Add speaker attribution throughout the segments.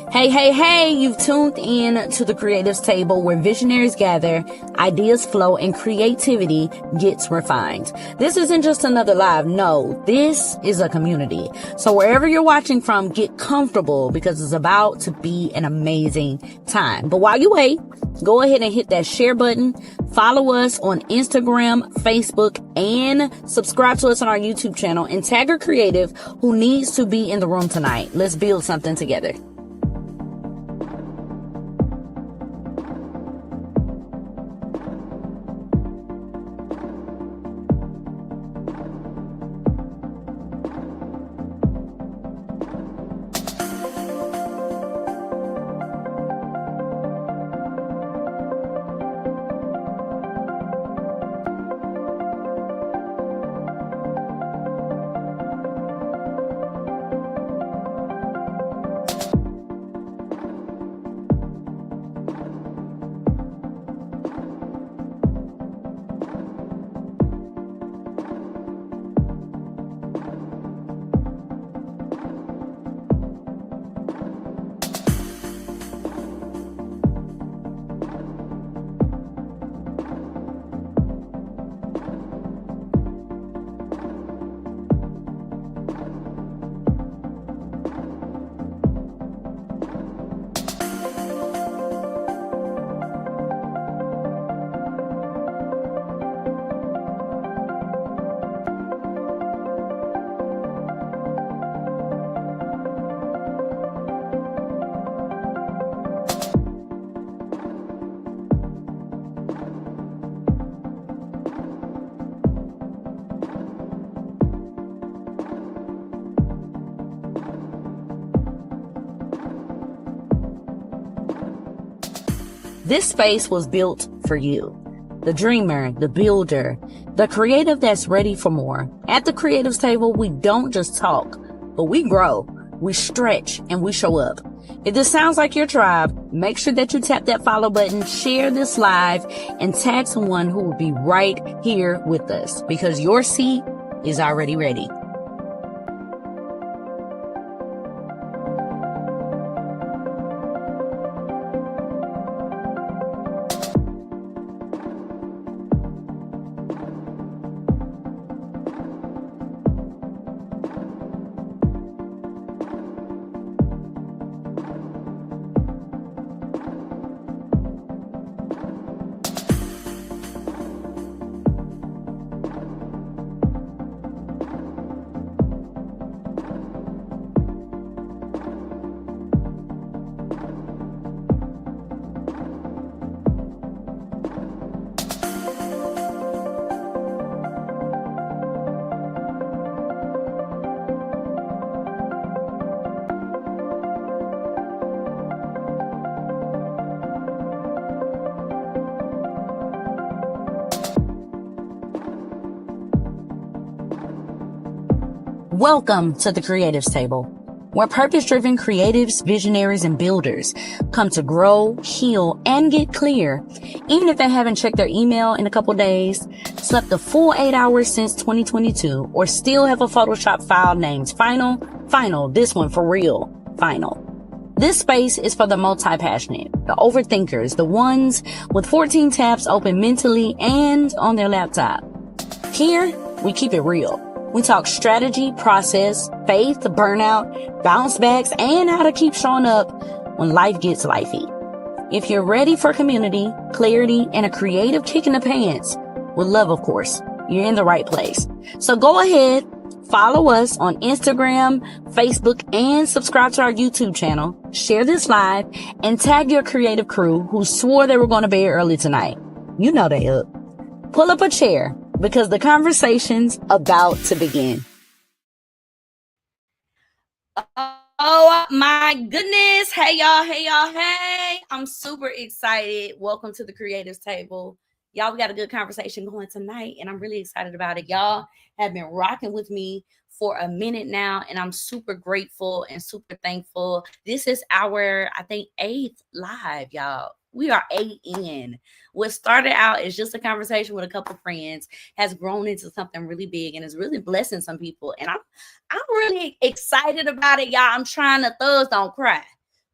Speaker 1: Hey, hey, hey, you've tuned in to the Creatives Table where visionaries gather, ideas flow, and creativity gets refined. This isn't just another live. No, this is a community. So wherever you're watching from, get comfortable because it's about to be an amazing time. But while you wait, go ahead and hit that share button. Follow us on Instagram, Facebook, and subscribe to us on our YouTube channel and tag a creative who needs to be in the room tonight. Let's build something together. This space was built for you, the dreamer, the builder, the creative that's ready for more. At the Creatives Table, we don't just talk, but we grow, we stretch, and we show up. If this sounds like your tribe, make sure that you tap that follow button, share this live, and tag someone who will be right here with us because your seat is already ready. Welcome to the Creatives Table, where purpose-driven creatives, visionaries, and builders come to grow, heal, and get clear, even if they haven't checked their email in a couple days, slept the full 8 hours since 2022, or still have a Photoshop file named Final, this one for real, Final. This space is for the multi-passionate, the overthinkers, the ones with 14 tabs open mentally and on their laptop. Here, we keep it real. We talk strategy, process, faith, burnout, bounce backs, and how to keep showing up when life gets lifey. If you're ready for community, clarity, and a creative kick in the pants, with love, of course, you're in the right place. So go ahead, follow us on Instagram, Facebook, and subscribe to our YouTube channel. Share this live and tag your creative crew who swore they were going to bed early tonight. You know they up. Pull up a chair, because the conversation's about to begin. Oh my goodness. Hey y'all. Hey. I'm super excited. Welcome to the Creatives Table. Y'all, we got a good conversation going tonight, and I'm really excited about it. Y'all have been rocking with me for a minute now, and I'm super grateful and super thankful. This is our, I think, 8th live, y'all. We are 8 in. What started out as just a conversation with a couple of friends has grown into something really big and is really blessing some people. And I'm really excited about it, y'all. I'm trying to thugs don't cry.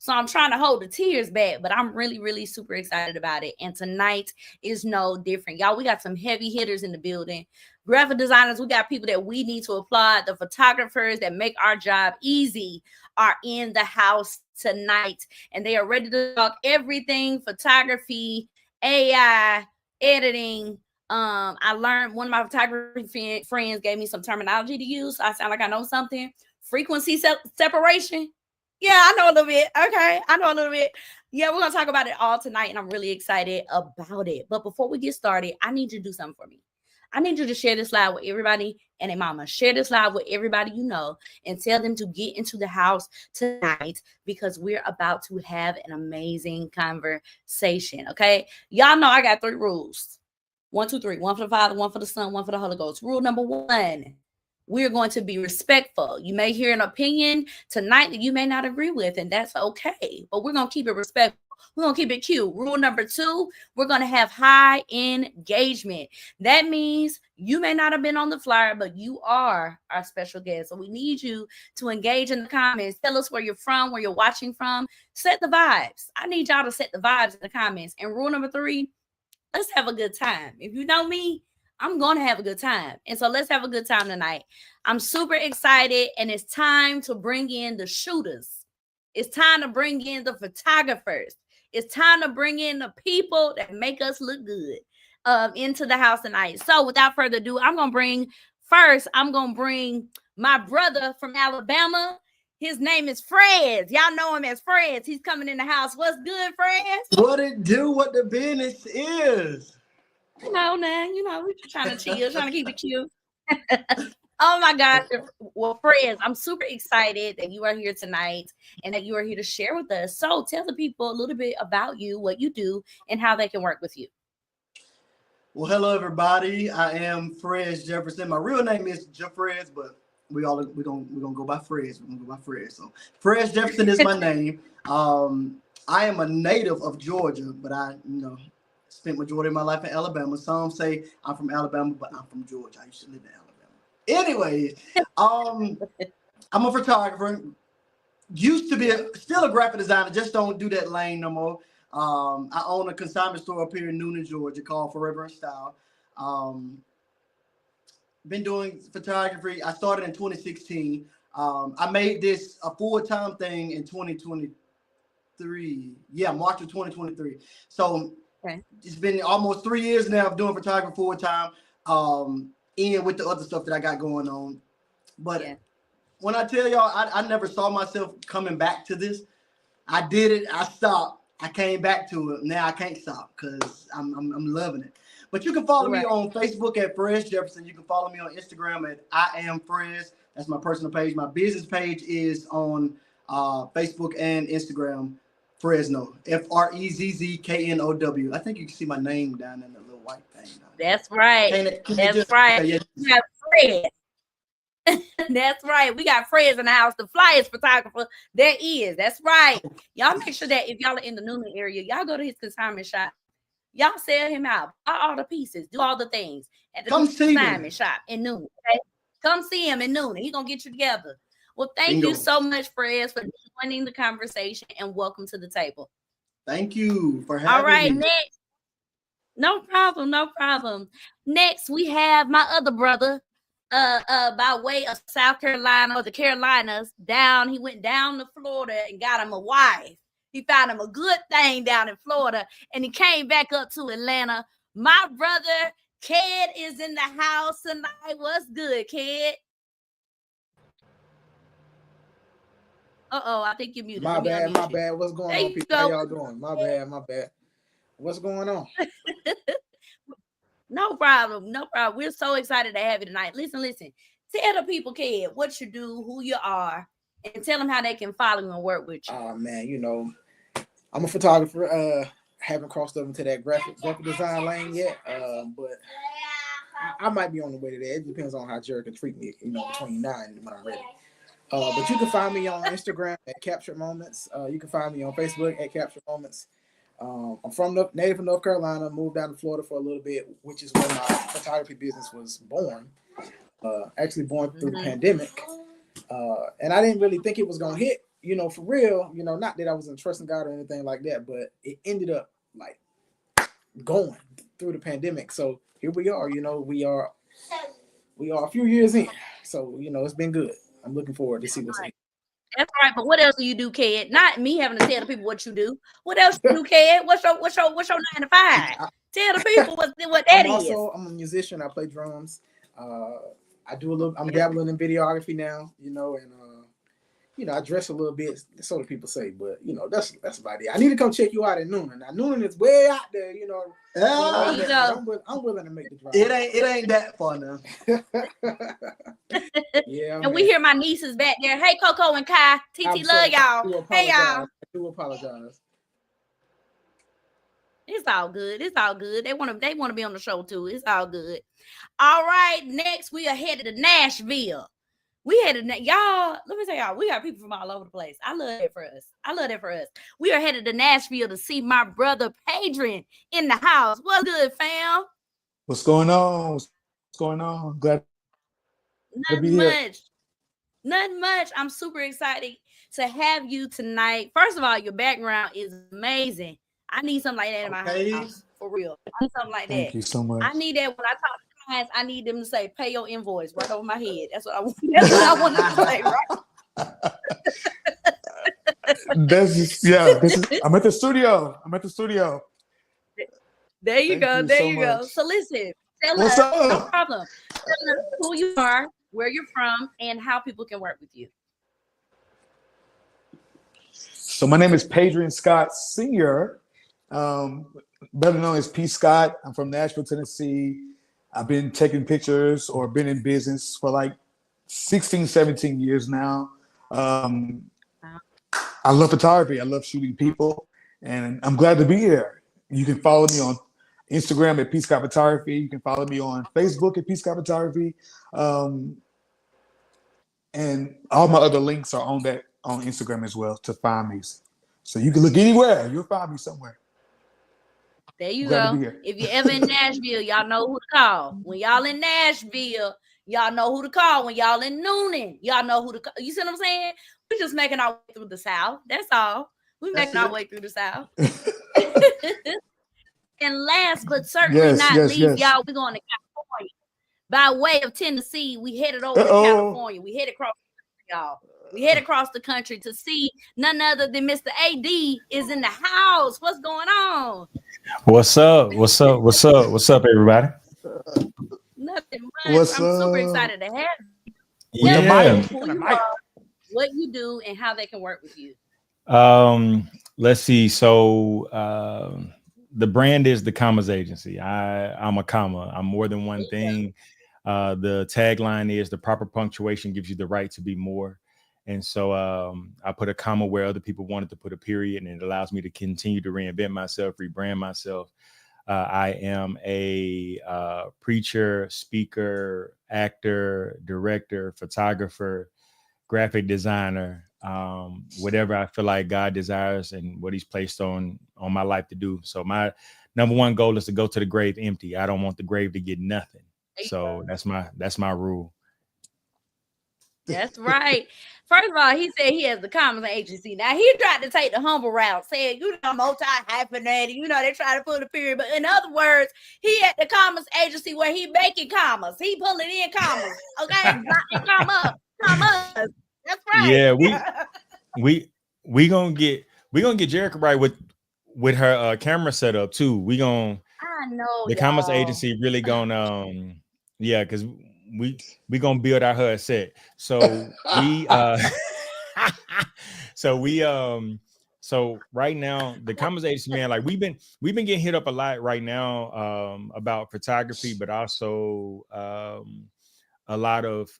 Speaker 1: So I'm trying to hold the tears back, but I'm really, really super excited about it. And tonight is no different. Y'all, we got some heavy hitters in the building. Graphic designers, we got people that we need to applaud. The photographers that make our job easy are in the house tonight. And they are ready to talk everything photography, AI, editing. I learned, one of my photography friends gave me some terminology to use. So I sound like I know something. Frequency separation. Yeah, I know a little bit. Okay, I know a little bit. Yeah, we're going to talk about it all tonight, and I'm really excited about it. But before we get started, I need you to do something for me. I need you to share this live with everybody and their mama. Share this live with everybody you know and tell them to get into the house tonight because we're about to have an amazing conversation, okay? Y'all know I got 3 rules. 1, 2, 3. 1 for the Father, 1 for the Son, 1 for the Holy Ghost. Rule number 1. We're going to be respectful. You may hear an opinion tonight that you may not agree with, and that's okay. But we're going to keep it respectful. We're going to keep it cute. Rule number 2, we're going to have high engagement. That means you may not have been on the flyer, but you are our special guest. So we need you to engage in the comments. Tell us where you're from, where you're watching from. Set the vibes. I need y'all to set the vibes in the comments. And rule number 3, let's have a good time. If you know me, I'm going to have a good time. And so let's have a good time tonight. I'm super excited, and it's time to bring in the shooters. It's time to bring in the photographers. It's time to bring in the people that make us look good into the house tonight. So without further ado, I'm going to bring my brother from Alabama. His name is Fred. Y'all know him as Fred. He's coming in the house. What's good, Fred?
Speaker 2: What it do? What the business is?
Speaker 1: We're just trying to chill, trying to keep it cute. Oh my gosh. Well, friends, I'm super excited that you are here tonight and that you are here to share with us. So tell the people a little bit about you, what you do, and how they can work with you.
Speaker 2: Well, hello everybody. I am Fred Jefferson. My real name is Jeffrez, but we're gonna go by Fred. We're gonna go by Fred. So Fred Jefferson is my name. I am a native of Georgia, but I spent majority of my life in Alabama. Some say I'm from Alabama, but I'm from Georgia. I used to live in Alabama. Anyways, I'm a photographer. Used to be still a graphic designer, just don't do that lane no more. I own a consignment store up here in Noonan, Georgia called Forever in Style. Been doing photography. I started in 2016. I made this a full-time thing in 2023. Yeah, March of 2023. So It's been almost 3 years now of doing photography full-time, and with the other stuff that I got going on. But when I tell y'all, I never saw myself coming back to this. I did it. I stopped. I came back to it. Now I can't stop because I'm loving it. But you can follow me on Facebook at Fred Jefferson. You can follow me on Instagram at I am Fred. That's my personal page. My business page is on Facebook and Instagram. Fresno. FREZZKNOW. I think you can see my name down in the little white thing.
Speaker 1: That's right. That's right. You have Fred. That's right. We got Fred's in the house, the flyest photographer there is. That's right. Y'all make sure that if y'all are in the Noonan area, y'all go to his consignment shop. Y'all sell him out. Buy all the pieces. Do all the things at the consignment shop in Noonan. Okay? Come see him in Noonan. He's going to get you together. Well, thank you so much, Fred, for joining the conversation, and welcome to the table.
Speaker 2: Thank you for having me.
Speaker 1: All right, next. No problem. Next, we have my other brother, by way of South Carolina or the Carolinas, he went down to Florida and got him a wife. He found him a good thing down in Florida, and he came back up to Atlanta. My brother, Ked, is in the house tonight. What's good, Ked? I think you're muted.
Speaker 3: My bad. What's going on, people? How y'all doing? My bad. What's going on?
Speaker 1: No problem. We're so excited to have you tonight. Listen. Tell the people, Ked, what you do, who you are, and tell them how they can follow you and work with you.
Speaker 3: Oh, man, I'm a photographer. Haven't crossed over into that graphic design lane yet, but I might be on the way to that. It depends on how Jerrica treat me, between now and when I'm ready. But you can find me on Instagram at Captured Moments. You can find me on Facebook at Captured Moments. I'm native of North Carolina, moved down to Florida for a little bit, which is where my photography business was born. Actually born through the pandemic. And I didn't really think it was going to hit you know, for real, you know, not that I wasn't trusting God or anything like that, but it ended up like going through the pandemic. So here we are, you know, we are a few years in. So, you know, it's been good. I'm looking forward to see what's in.
Speaker 1: That's right. But what else do you do, Ked? Not me having to tell the people what you do. What else you do, Ked? What's your 9 to 5? Tell the people what that is.
Speaker 3: I'm a musician. I play drums. I do a little. I'm dabbling in videography now, you know, and you know, I dress a little bit, so the people say, but you know, that's about it. I need to come check you out at Noonan. Now Noonan is way out there, you know. I'm willing to make the drive.
Speaker 2: It ain't that far now.
Speaker 3: Yeah.
Speaker 1: And we hear my nieces back there. Hey, Coco and Kai. TT love y'all. Hey y'all.
Speaker 3: I do apologize.
Speaker 1: It's all good. It's all good. They want to be on the show too. It's all good. All right. Next, we are headed to Nashville. Y'all. Let me tell y'all, we got people from all over the place. I love that for us. We are headed to Nashville to see my brother Padrian in the house. What's good, fam?
Speaker 4: What's going on? Glad to be here.
Speaker 1: Nothing much. I'm super excited to have you tonight. First of all, your background is amazing. I need something like that in my house, for real. I need something like that.
Speaker 4: Thank you so much.
Speaker 1: I need that when I talk to clients. I need them to say, "Pay your invoice," right over my head. That's what I want. That's what I want to say, right?
Speaker 4: I'm at the studio.
Speaker 1: There you go. So listen, tell us, no problem. Tell us who you are, where you're from, and how people can work with you.
Speaker 4: So my name is Padrian Scott Sr., better known as P. Scott. I'm from Nashville, Tennessee. I've been taking pictures or been in business for like 16, 17 years now. I love photography. I love shooting people, and I'm glad to be here. You can follow me on Instagram at P. Scott Photography. You can follow me on Facebook at P. Scott Photography. And all my other links are on Instagram as well to find me. So you can look anywhere. You'll find me somewhere.
Speaker 1: There you go. If you're ever in Nashville, y'all know who to call. When y'all in Nashville, y'all know who to call. When y'all in Noonan, y'all know who to call. You see what I'm saying? We're just making our way through the South. That's all. We're making our way through the South. And last but certainly not least, y'all, we're going to California. By way of Tennessee, we headed over to California. We headed across the country, y'all. We head across the country to see none other than Mr. AD is in the house. What's going on?
Speaker 5: What's up, everybody?
Speaker 1: Nothing much. I'm super excited to have you.
Speaker 5: Yeah.
Speaker 1: Who you are, what you do, and how they can work with you.
Speaker 5: Let's see. So the brand is the Commas Agency. I'm a comma. I'm more than one thing. The tagline is the proper punctuation gives you the right to be more. And so I put a comma where other people wanted to put a period, and it allows me to continue to reinvent myself, rebrand myself. I am a preacher, speaker, actor, director, photographer, graphic designer, whatever I feel like God desires and what he's placed on my life to do. So my number one goal is to go to the grave empty. I don't want the grave to get nothing. So that's my rule.
Speaker 1: That's right. First of all, he said he has the Commas Agency. Now he tried to take the humble route, saying, multi-hyphenated, they try to put a period. But in other words, he at the Commas Agency where he making commas. He pulling in commas. Okay, commas. That's right.
Speaker 5: Yeah, we gonna get Jerrica right with her camera setup too. I know the Commas Agency really gonna because we gonna build our HUD set. So so right now the Commas Agency, man, like we've been getting hit up a lot right now about photography, but also a lot of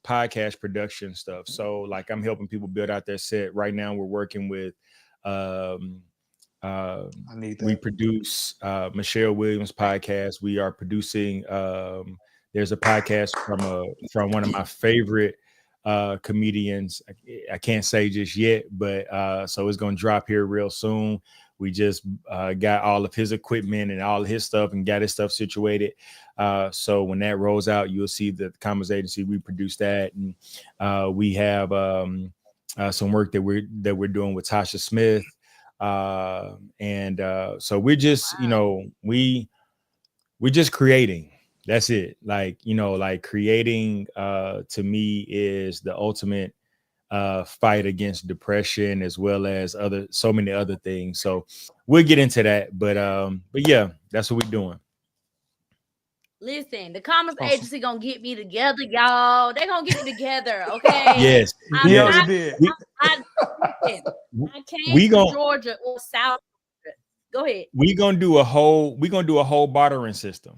Speaker 5: podcast production stuff. So like I'm helping people build out their set. Right now we're working with we produce Michelle Williams' podcast. We are producing there's a podcast from one of my favorite comedians. I can't say just yet, but so it's going to drop here real soon. We just got all of his equipment and all of his stuff and got his stuff situated. So when that rolls out, you'll see that the Commas Agency, we produce that. And we have some work that we're doing with Tasha Smith. So we're just, we're just creating. That's it. Like, like creating to me is the ultimate fight against depression, as well as so many other things. So we'll get into that. But yeah, that's what we're doing.
Speaker 1: Listen, the Commerce Agency gonna get me together, y'all. They gonna get me together, okay?
Speaker 5: Yes.
Speaker 1: I came to Georgia or South. Go ahead.
Speaker 5: We're gonna do a whole bartering system.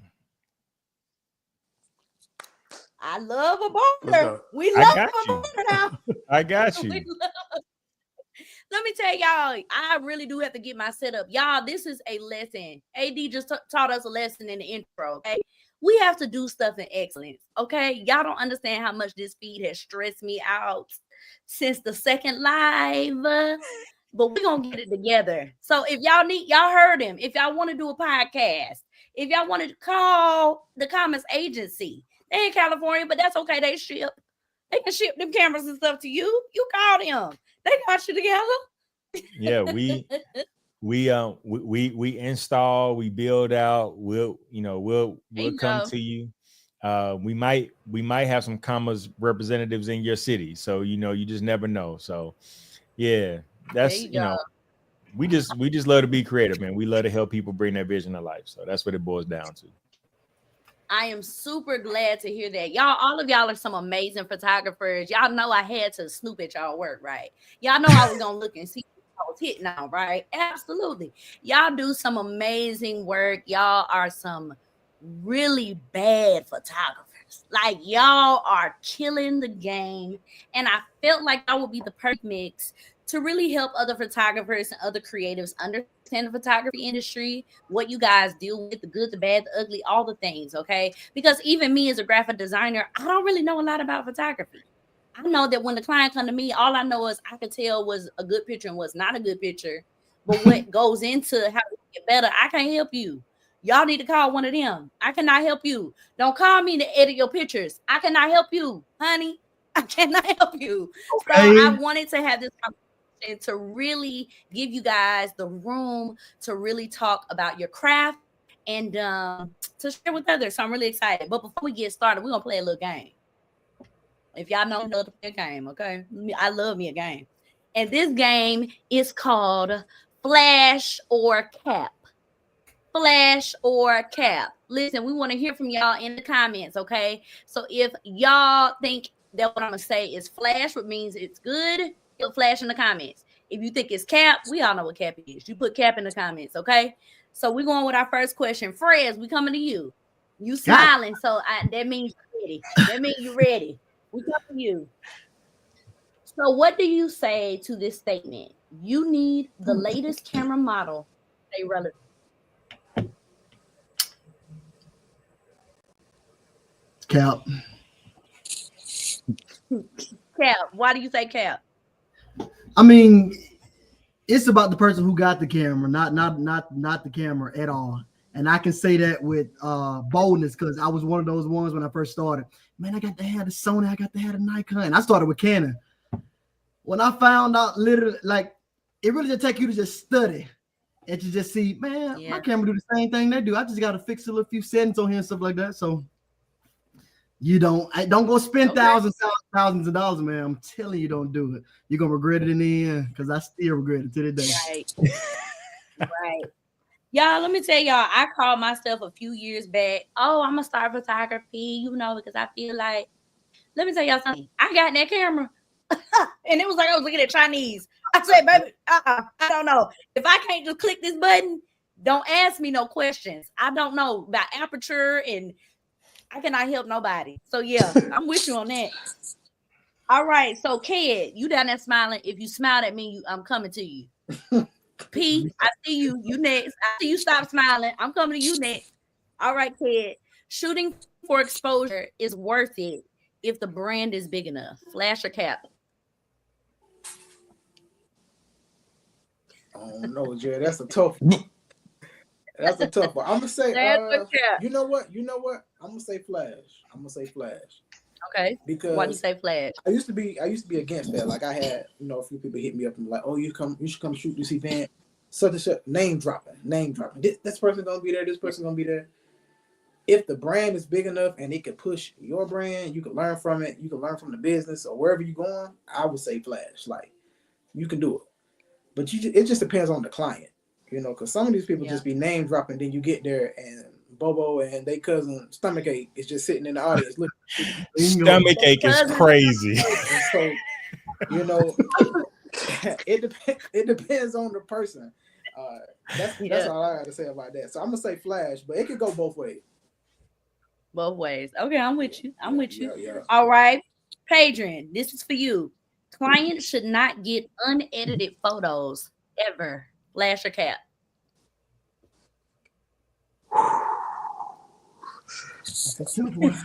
Speaker 1: I love a barter. We love a barter now.
Speaker 5: I got you.
Speaker 1: Let me tell y'all, I really do have to get my setup. Y'all, this is a lesson. AD just taught us a lesson in the intro, okay? We have to do stuff in excellence, okay? Y'all don't understand how much this feed has stressed me out since the second live, but we're going to get it together. So if y'all heard him, if y'all want to do a podcast, if y'all want to call the Commerce Agency, they in California, but that's okay. They can ship them cameras and stuff to you. You call them. They got you together.
Speaker 5: Yeah, we install, we build out. We'll come to you. We might have some Commerce representatives in your city, so you just never know. So yeah, that's we just love to be creative, man. We love to help people bring their vision to life. So that's what it boils down to.
Speaker 1: I am super glad to hear that. Y'all, all of y'all are some amazing photographers. Y'all know I had to snoop at y'all work, right? Y'all know I was going to look and see what I was hitting on, right? Absolutely. Y'all do some amazing work. Y'all are some really bad photographers. Like, y'all are killing the game. And I felt like I would be the perfect mix to really help other photographers and other creatives understand the photography industry, what you guys deal with, the good, the bad, the ugly, all the things, okay? Because even me as a graphic designer, I don't really know a lot about photography. I know that when the client come to me, all I know is I can tell was a good picture and was not a good picture. But what goes into how to get better, I can't help you. Y'all need to call one of them. I cannot help you. Don't call me to edit your pictures. I cannot help you, honey. I cannot help you. Okay. So I wanted to have this conversation to really give you guys the room to really talk about your craft and to share with others. So I'm really excited. But before we get started, we're gonna play a little game. If y'all know to play a game, okay? I love me a game. And this game is called Flash or Cap. Flash or Cap. Listen, we want to hear from y'all in the comments, okay? So if y'all think that what I'm gonna say is flash, which means it's good, it'll flash in the comments. If you think it's cap, we all know what cap is. You put cap in the comments, okay? So we're going with our first question. Frez, we coming to you. You smiling, so that means you're ready. That means you're ready. We come to you. So what do you say to this statement? You need the latest camera model to stay relevant.
Speaker 2: Cap.
Speaker 1: Cap. Why do you say cap?
Speaker 2: I mean, it's about the person who got the camera, not the camera at all. And I can say that with boldness because I was one of those ones when I first started. Man, I got to have a Sony, I got to have a Nikon. I started with Canon. When I found out, literally, like, it really just take you to just study and to just see, man, my camera do the same thing they do. I just got to fix a little few settings on here and stuff like that. So you don't go spend thousands of dollars, man. I'm telling you, don't do it. You're gonna regret it in the end because I still regret it to this day.
Speaker 1: Right. Y'all, let me tell y'all, I called myself a few years back. Oh, I'm gonna start photography, because I feel like, let me tell y'all something. I got that camera, and it was like I was looking at Chinese. I said, baby, I don't know. If I can't just click this button, don't ask me no questions. I don't know about aperture and I cannot help nobody. So yeah, I'm with you on that. All right. So Ked, you down there smiling. If you smiled at me, I'm coming to you. P, I see you. You next. I see you stop smiling. I'm coming to you next. All right, Ked. Shooting for exposure is worth it if the brand is big enough. Flash or cap?
Speaker 3: Oh no, Jerry, that's a tough one. That's a tough one. I'm gonna say, you know what? I'm gonna say flash.
Speaker 1: Okay.
Speaker 3: because
Speaker 1: Why do you say flash?
Speaker 3: I used to be against that. Like I had, a few people hit me up and like, oh, you should come shoot this event, such and such, name dropping. This person gonna be there. This person gonna be there. If the brand is big enough and it can push your brand, you can learn from it. You can learn from the business or wherever you're going. I would say flash. Like you can do it, but it just depends on the client, because some of these people just be name dropping. Then you get there and Bobo and they cousin Stomachache is just sitting in the audience looking.
Speaker 5: Stomachache is crazy.
Speaker 3: And so, it depends on the person. That's all I got to say about that. So I'm gonna say flash, but it could go both ways.
Speaker 1: Both ways. Okay, I'm with you.
Speaker 3: Yeah.
Speaker 1: All right, Padrian, this is for you. Clients should not get unedited photos ever. Flash or cap?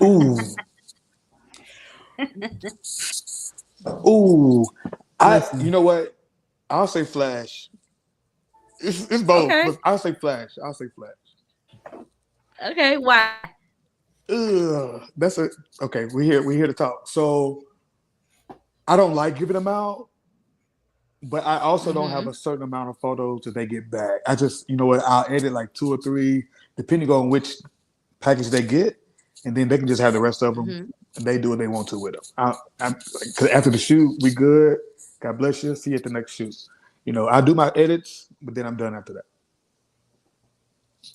Speaker 4: Ooh. Ooh. You know what? I'll say flash. It's both.
Speaker 1: Okay.
Speaker 4: I'll say flash.
Speaker 1: Okay, why?
Speaker 4: That's okay. We're here to talk. So I don't like giving them out, but I also don't have a certain amount of photos that they get back. I just, I'll edit like 2 or 3, depending on which package they get, and then they can just have the rest of them. And they do what they want to with them. Because after the shoot, we good. God bless you. See you at the next shoot. I do my edits, but then I'm done after that.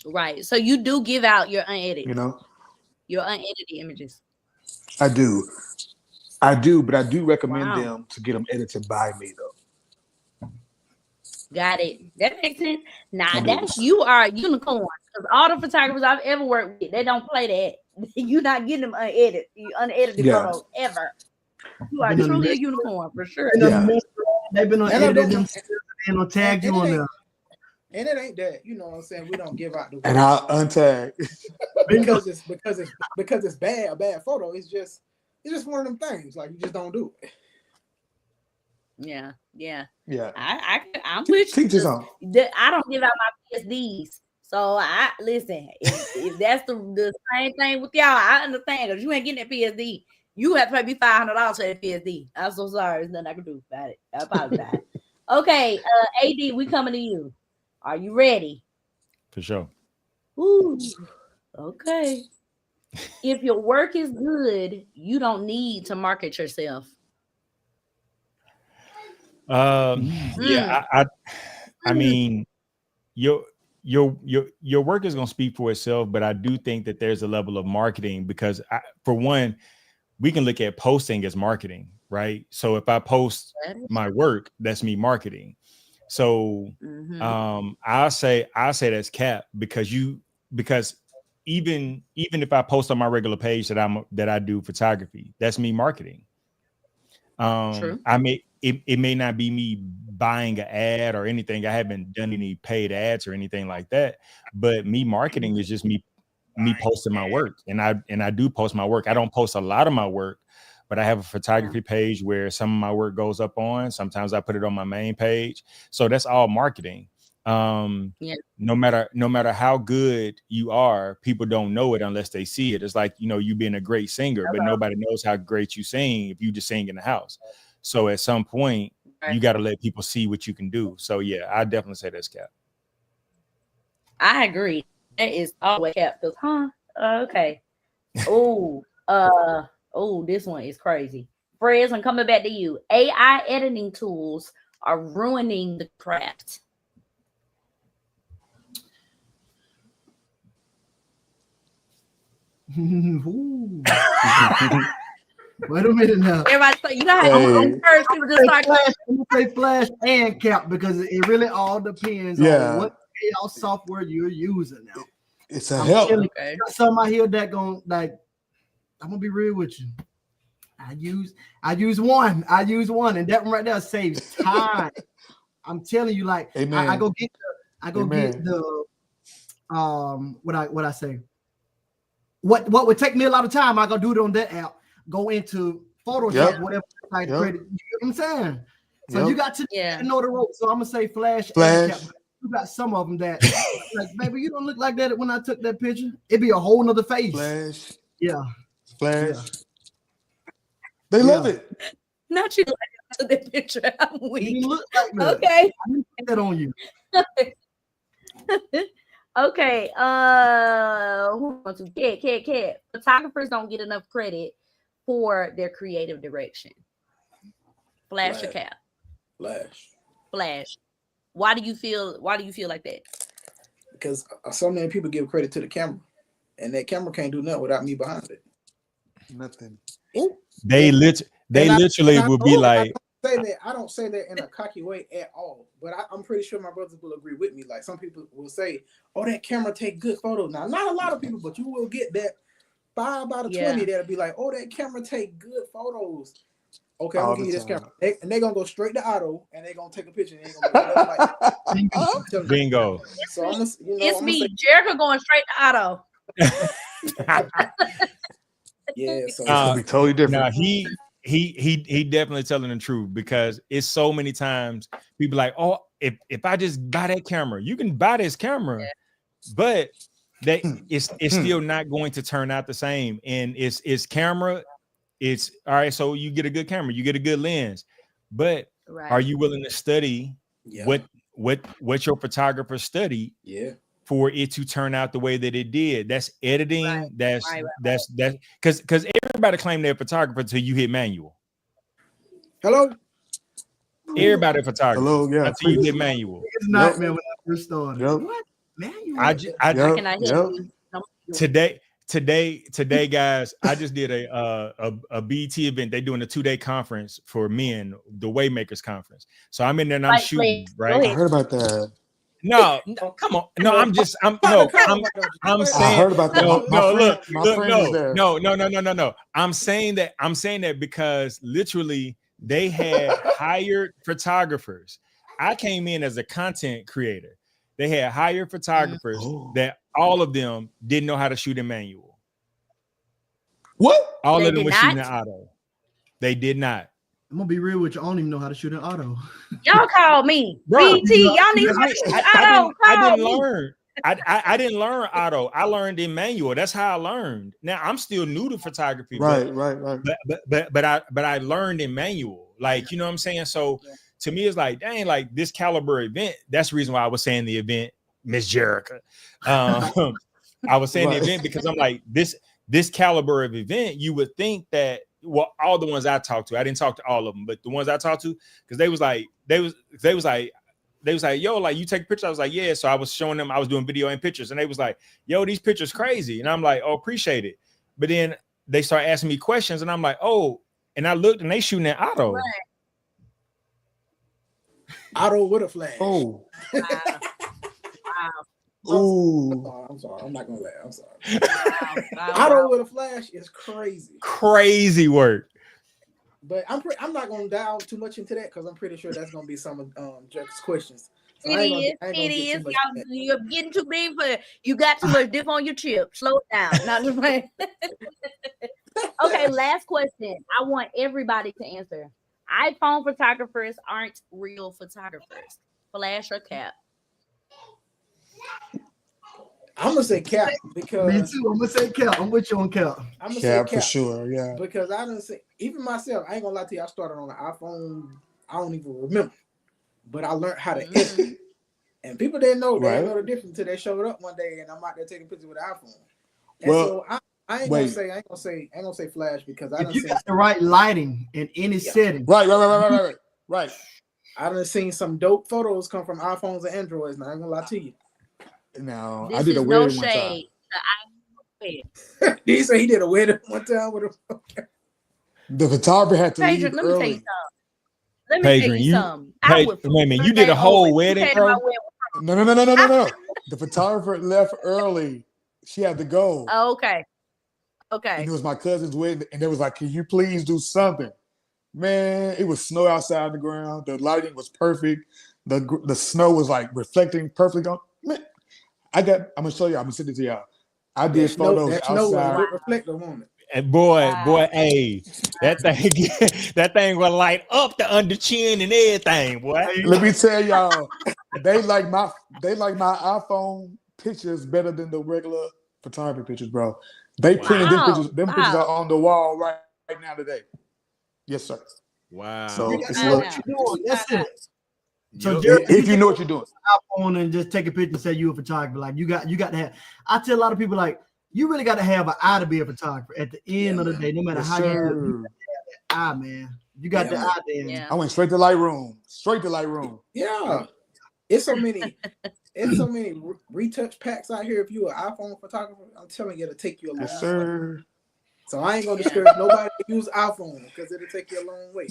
Speaker 1: Right. So you do give out your unedited. Your unedited images.
Speaker 4: I do, but I do recommend them to get them edited by me, though.
Speaker 1: Got it. That makes sense. You are a unicorn. Because all the photographers I've ever worked with, they don't play that. You're not getting them unedited photos ever. You are truly a unicorn for sure.
Speaker 6: They've been unedited themselves and they'll tag you on them.
Speaker 3: And it ain't that, you know what I'm saying? We don't give out the
Speaker 4: and I'll untag
Speaker 3: because it's a bad photo. It's just one of them things. Like you just don't do it.
Speaker 1: Yeah.
Speaker 4: I'm
Speaker 1: with you.
Speaker 4: Teach us on.
Speaker 1: I don't give out my PSDs. So I listen. If that's the same thing with y'all, I understand because you ain't getting that PSD. You have to pay me $500 for that PSD. I'm so sorry. There's nothing I can do about it. I apologize. Okay, AD, we coming to you. Are you ready?
Speaker 5: For sure.
Speaker 1: Ooh, okay. If your work is good, you don't need to market yourself.
Speaker 5: Yeah, I mean, your work is going to speak for itself, but I do think that there's a level of marketing because for one, we can look at posting as marketing, right? So if I post my work, that's me marketing. So I'll say that's cap because even if I post on my regular page that I do photography, that's me marketing.
Speaker 1: True.
Speaker 5: It may not be me buying an ad or anything. I haven't done any paid ads or anything like that, but me marketing is just me posting my work. And I do post my work. I don't post a lot of my work, but I have a photography page where some of my work goes up on. Sometimes I put it on my main page. So that's all marketing. No matter how good you are, people don't know it unless they see it. It's like, you being a great singer, but nobody knows how great you sing if you just sing in the house. So at some point, you got to let people see what you can do. So yeah, I definitely say that's cap.
Speaker 1: I agree. That is always cap. Okay. This one is crazy. Frez, I'm coming back to you. AI editing tools are ruining the craft.
Speaker 6: Wait a minute now.
Speaker 1: Everybody say, I'm first people just start.
Speaker 6: I'm gonna say flash and cap because it really all depends on what AI software you're using now.
Speaker 4: It's a help.
Speaker 6: Okay. Some out here that I'm gonna be real with you. I use one, and that one right there saves time. I'm telling you, like I go get the what I say. What would take me a lot of time, I go do it on that app. Go into Photoshop, whatever I credit. You know what I'm saying? So you got to know the ropes. So I'm gonna say flash. And cap. You got some of them that like, baby, you don't look like that when I took that picture. It'd be a whole nother face.
Speaker 4: Flash.
Speaker 6: Yeah.
Speaker 4: Flash. They love it.
Speaker 1: Not you like to the picture. I'm weak.
Speaker 6: You look like that.
Speaker 1: Okay.
Speaker 6: I didn't put that on you.
Speaker 1: Okay. Who wants to? Cat. Photographers don't get enough credit for their creative direction. Flash or cap?
Speaker 3: Flash.
Speaker 1: Why do you feel like that?
Speaker 3: Because so many people give credit to the camera, and that camera can't do nothing without me behind it.
Speaker 4: Nothing.
Speaker 5: They literally will be like.
Speaker 3: I don't say that in a cocky way at all, but I'm pretty sure my brothers will agree with me. Like some people will say, "Oh, that camera take good photos." Now, not a lot of people, but you will get that 5 out of 20 that'll be like, "Oh, that camera take good photos." Okay, I'm gonna give you this camera, and they're gonna go straight to auto, and they're gonna take a picture. And they gonna like,
Speaker 5: bingo.
Speaker 3: So I'm gonna,
Speaker 1: it's me, Jerrica, going straight to auto.
Speaker 3: Yeah, so it's
Speaker 4: gonna be totally different.
Speaker 5: Now he definitely telling the truth, because it's so many times people like, oh, if I just buy that camera, you can buy this camera, but that it's still not going to turn out the same. And it's camera. It's all right. So you get a good camera, you get a good lens, but are you willing to study what your photographer studied?
Speaker 3: Yeah.
Speaker 5: For it to turn out the way that it did. That's editing. That's because everybody claim they're a photographer until you hit manual.
Speaker 3: Hello.
Speaker 5: Everybody a photographer.
Speaker 4: Hello, yeah.
Speaker 5: Until you hit manual.
Speaker 6: It's nightmare when I first started. What?
Speaker 5: Manual? Today, guys, I just did a BT event. They're doing a 2-day conference for men, the Waymakers conference. So I'm in there and I'm shooting, right?
Speaker 4: I heard about that.
Speaker 5: No, come on. No, I'm saying.
Speaker 4: I heard about that.
Speaker 5: No. I'm saying that because literally they had hired photographers. I came in as a content creator. They had hired photographers that all of them didn't know how to shoot in manual.
Speaker 4: What?
Speaker 5: All of them were shooting in auto. They did not.
Speaker 6: I'm gonna be real with you. I don't even know how to shoot an auto.
Speaker 1: Y'all call me.
Speaker 5: Bro,
Speaker 1: BT. Y'all need to shoot auto.
Speaker 5: I didn't learn. I didn't learn auto. I learned in manual. That's how I learned. Now I'm still new to photography.
Speaker 4: Right.
Speaker 5: But I learned in manual. Like, you know what I'm saying? So to me, it's like, dang, like this caliber event. That's the reason why I was saying the event, Miss Jerrica. I was saying the event because I'm like, this caliber of event, you would think that. Well, all the ones I talked to, I didn't talk to all of them, but the ones I talked to, because they was like, yo, like you take pictures. I was like, yeah. So I was showing them, I was doing video and pictures, and they was like, yo, these pictures crazy. And I'm like, oh, appreciate it. But then they start asking me questions, and I'm like, oh, and I looked, and they shooting at auto.
Speaker 1: Right.
Speaker 3: Auto with a flash.
Speaker 4: Oh.
Speaker 1: Wow.
Speaker 3: Ooh. I'm sorry. I'm not gonna laugh. I'm sorry. Auto with a flash is crazy.
Speaker 5: Crazy work.
Speaker 3: But I'm not gonna dive too much into that because I'm pretty sure that's gonna be some of Jerrica's questions. So
Speaker 1: It is. You're getting too big for it. You got too much dip on your chip. Slow it down. Not just playing. Okay, last question. I want everybody to answer. iPhone photographers aren't real photographers. Flash or cap?
Speaker 3: I'm gonna say cap because
Speaker 6: me too. I'm gonna say cap. I'm with you on cap.
Speaker 3: I'm gonna
Speaker 4: cap
Speaker 3: say cap
Speaker 4: for sure. Yeah.
Speaker 3: Because I didn't say even myself. I ain't gonna lie to you. I started on an iPhone. I don't even remember, but I learned how to edit. And people didn't know. They didn't know the difference until they showed up one day, and I'm out there taking pictures with an iPhone. And so I ain't gonna say flash because I
Speaker 6: if you got the right lighting in any setting.
Speaker 4: Right.
Speaker 3: I done seen some dope photos come from iPhones and Androids. Now I ain't gonna lie to you.
Speaker 4: Now
Speaker 1: This
Speaker 4: I did a wedding one time.
Speaker 3: Did he say he did a wedding one time with a
Speaker 4: The photographer had to leave
Speaker 1: Let me tell
Speaker 4: early.
Speaker 1: you something. Let me tell you something.
Speaker 5: Wait a minute, you did a whole wedding, bro?
Speaker 4: No. The photographer left early. She had to go.
Speaker 1: Oh, okay.
Speaker 4: And it was my cousin's wedding, and they was like, "Can you please do something?" Man, it was snow outside on the ground. The lighting was perfect. The snow was like reflecting perfectly on. Man, I'm gonna show you. I'm gonna send it to y'all. I did photos outside.
Speaker 3: Reflective on it.
Speaker 5: And boy, hey, that thing will light up the under chin and everything, boy.
Speaker 4: Let me tell y'all, they like my iPhone pictures better than the regular photography pictures, bro. They printed them pictures. Them pictures are on the wall right now today. Yes, sir.
Speaker 5: Wow.
Speaker 4: So
Speaker 6: You
Speaker 4: it's
Speaker 6: know what you're doing. That's it. So
Speaker 5: Yep.
Speaker 4: if you know what you're doing.
Speaker 6: iPhone and just take a picture and say you're a photographer. Like you got to have. I tell a lot of people like you really got to have an eye to be a photographer. At the end of the day, no matter
Speaker 4: Yes,
Speaker 6: how
Speaker 4: sir.
Speaker 6: you do it, you got that eye, man. You got the eye there.
Speaker 1: Yeah.
Speaker 4: I went straight to Lightroom. Straight to Lightroom.
Speaker 3: Yeah. It's so many retouch packs out here. If you're an iPhone photographer, I'm telling you, it'll take you a long
Speaker 4: Yes,
Speaker 3: way.
Speaker 4: sir.
Speaker 3: So I ain't gonna discourage nobody to use iPhone because it'll take you a long way.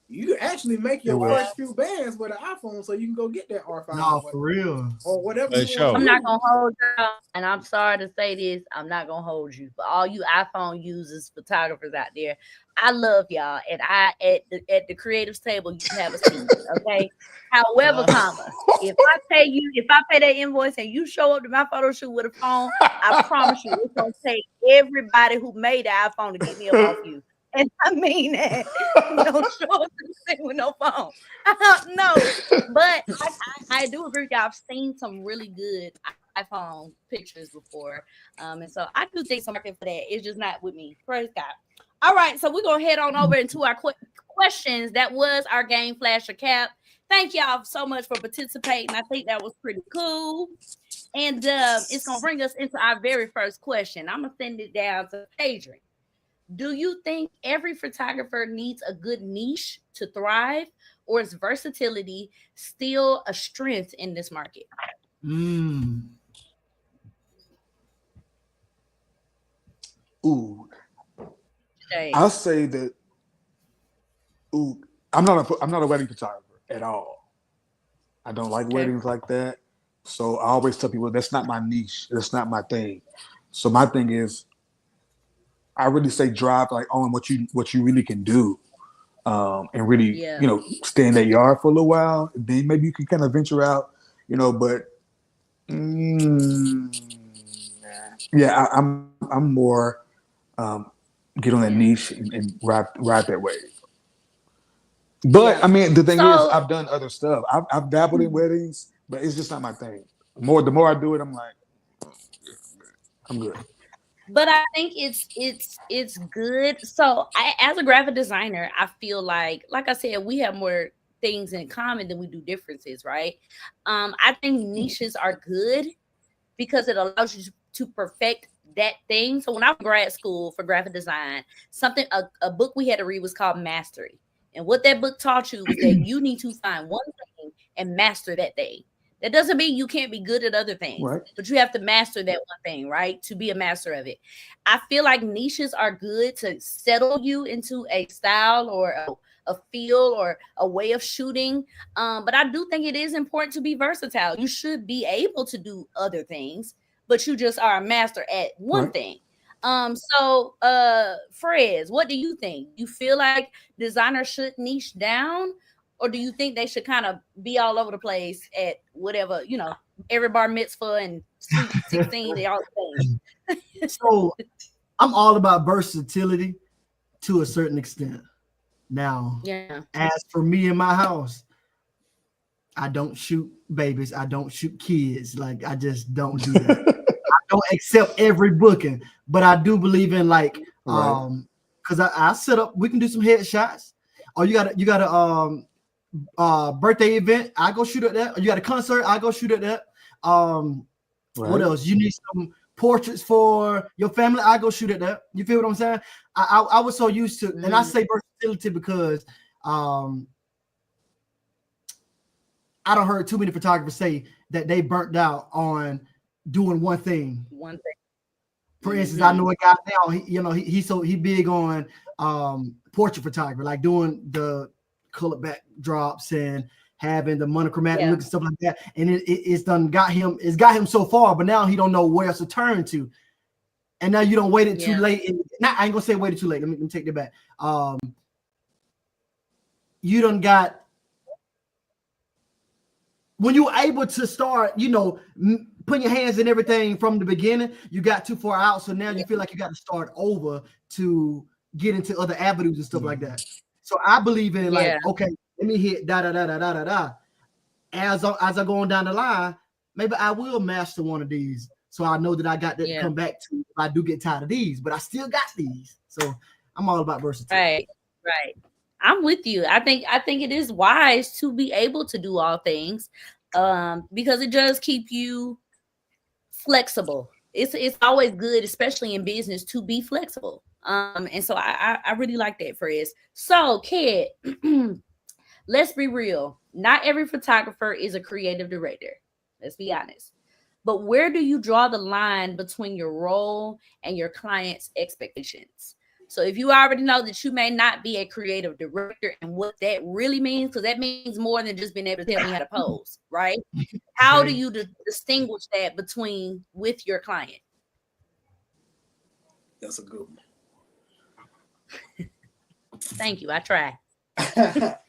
Speaker 3: You can actually make your first few bands with an iPhone, so you can go get that R5.
Speaker 6: No, for real.
Speaker 3: Or whatever.
Speaker 5: For sure.
Speaker 1: I'm not gonna hold you, and I'm sorry to say this. I'm not gonna hold you, but all you iPhone users, photographers out there, I love y'all, and I at the creatives table, you can have a seat, okay? However, if I pay that invoice and you show up to my photo shoot with a phone, I promise you, it's gonna take everybody who made the iPhone to get me up off you. And I mean that. Don't show up to the thing with no phone. No, but I do agree with y'all. I've seen some really good iPhone pictures before. And so I do think some market for that. It's just not with me. Praise God. All right, so we're gonna head on over into our questions. That was our game Flash or Cap. Thank y'all so much for participating. I think that was pretty cool. And it's gonna bring us into our very first question. I'm gonna send it down to Adrian. Do you think every photographer needs a good niche to thrive, or is versatility still a strength in this market?
Speaker 4: Ooh, I'll say that. Ooh, I'm not a wedding photographer at all. I don't like weddings like that. So I always tell people that's not my niche. That's not my thing. So my thing is, I really say drive like on what you really can do, and really stay in that yard for a little while. Then maybe you can kind of venture out, But I'm more get on that niche and ride that wave. But I mean, the thing is, I've done other stuff. I've dabbled in weddings, but it's just not my thing. The more I do it, I'm like, I'm good.
Speaker 1: But I think it's good. So as a graphic designer, I feel like I said, we have more things in common than we do differences, right? I think niches are good because it allows you to perfect that thing. So when I was in grad school for graphic design, a book we had to read was called Mastery. And what that book taught you was that you need to find one thing and master that thing. That doesn't mean you can't be good at other things, but you have to master that one thing, right? To be a master of it. I feel like niches are good to settle you into a style or a feel or a way of shooting. But I do think it is important to be versatile. You should be able to do other things, but you just are a master at one thing. So Frez, what do you think? You feel like designers should niche down? Or do you think they should kind of be all over the place at whatever, every bar mitzvah and sweet 16, they all things?
Speaker 6: So I'm all about versatility to a certain extent. Now, as for me in my house, I don't shoot babies. I don't shoot kids. Like, I just don't do that. I don't accept every booking, but I do believe in because I set up, we can do some headshots. Or you got a birthday event, I go shoot at that. You got a concert, I go shoot at that. What else? You need some portraits for your family, I go shoot at that. You feel what I'm saying? I was so used to, and I say versatility because I don't heard too many photographers say that they burnt out on doing one thing. For instance, I know a guy now, he big on portrait photography, like doing the color backdrops and having the monochromatic look and stuff like that, and it's got him so far, but now he don't know where else to turn to, and now you don't wait it too late. I ain't gonna say waited too late. Let me take that back. You done got, when you're able to start, putting your hands in everything from the beginning, you got too far out, so now you feel like you got to start over to get into other avenues and stuff like that. So I believe in okay, let me hit da da da da da da da. As I go on down the line, maybe I will master one of these, so I know that I got that to come back to if I do get tired of these. But I still got these, so I'm all about versatility.
Speaker 1: Right. I'm with you. I think it is wise to be able to do all things, because it does keep you flexible. It's always good, especially in business, to be flexible. And so I really like that phrase. So, Kid, let's be real. Not every photographer is a creative director. Let's be honest. But where do you draw the line between your role and your client's expectations? So if you already know that you may not be a creative director and what that really means, because that means more than just being able to tell me how to pose, right? How do you distinguish that between with your client?
Speaker 3: That's a good one.
Speaker 1: Thank you. I try.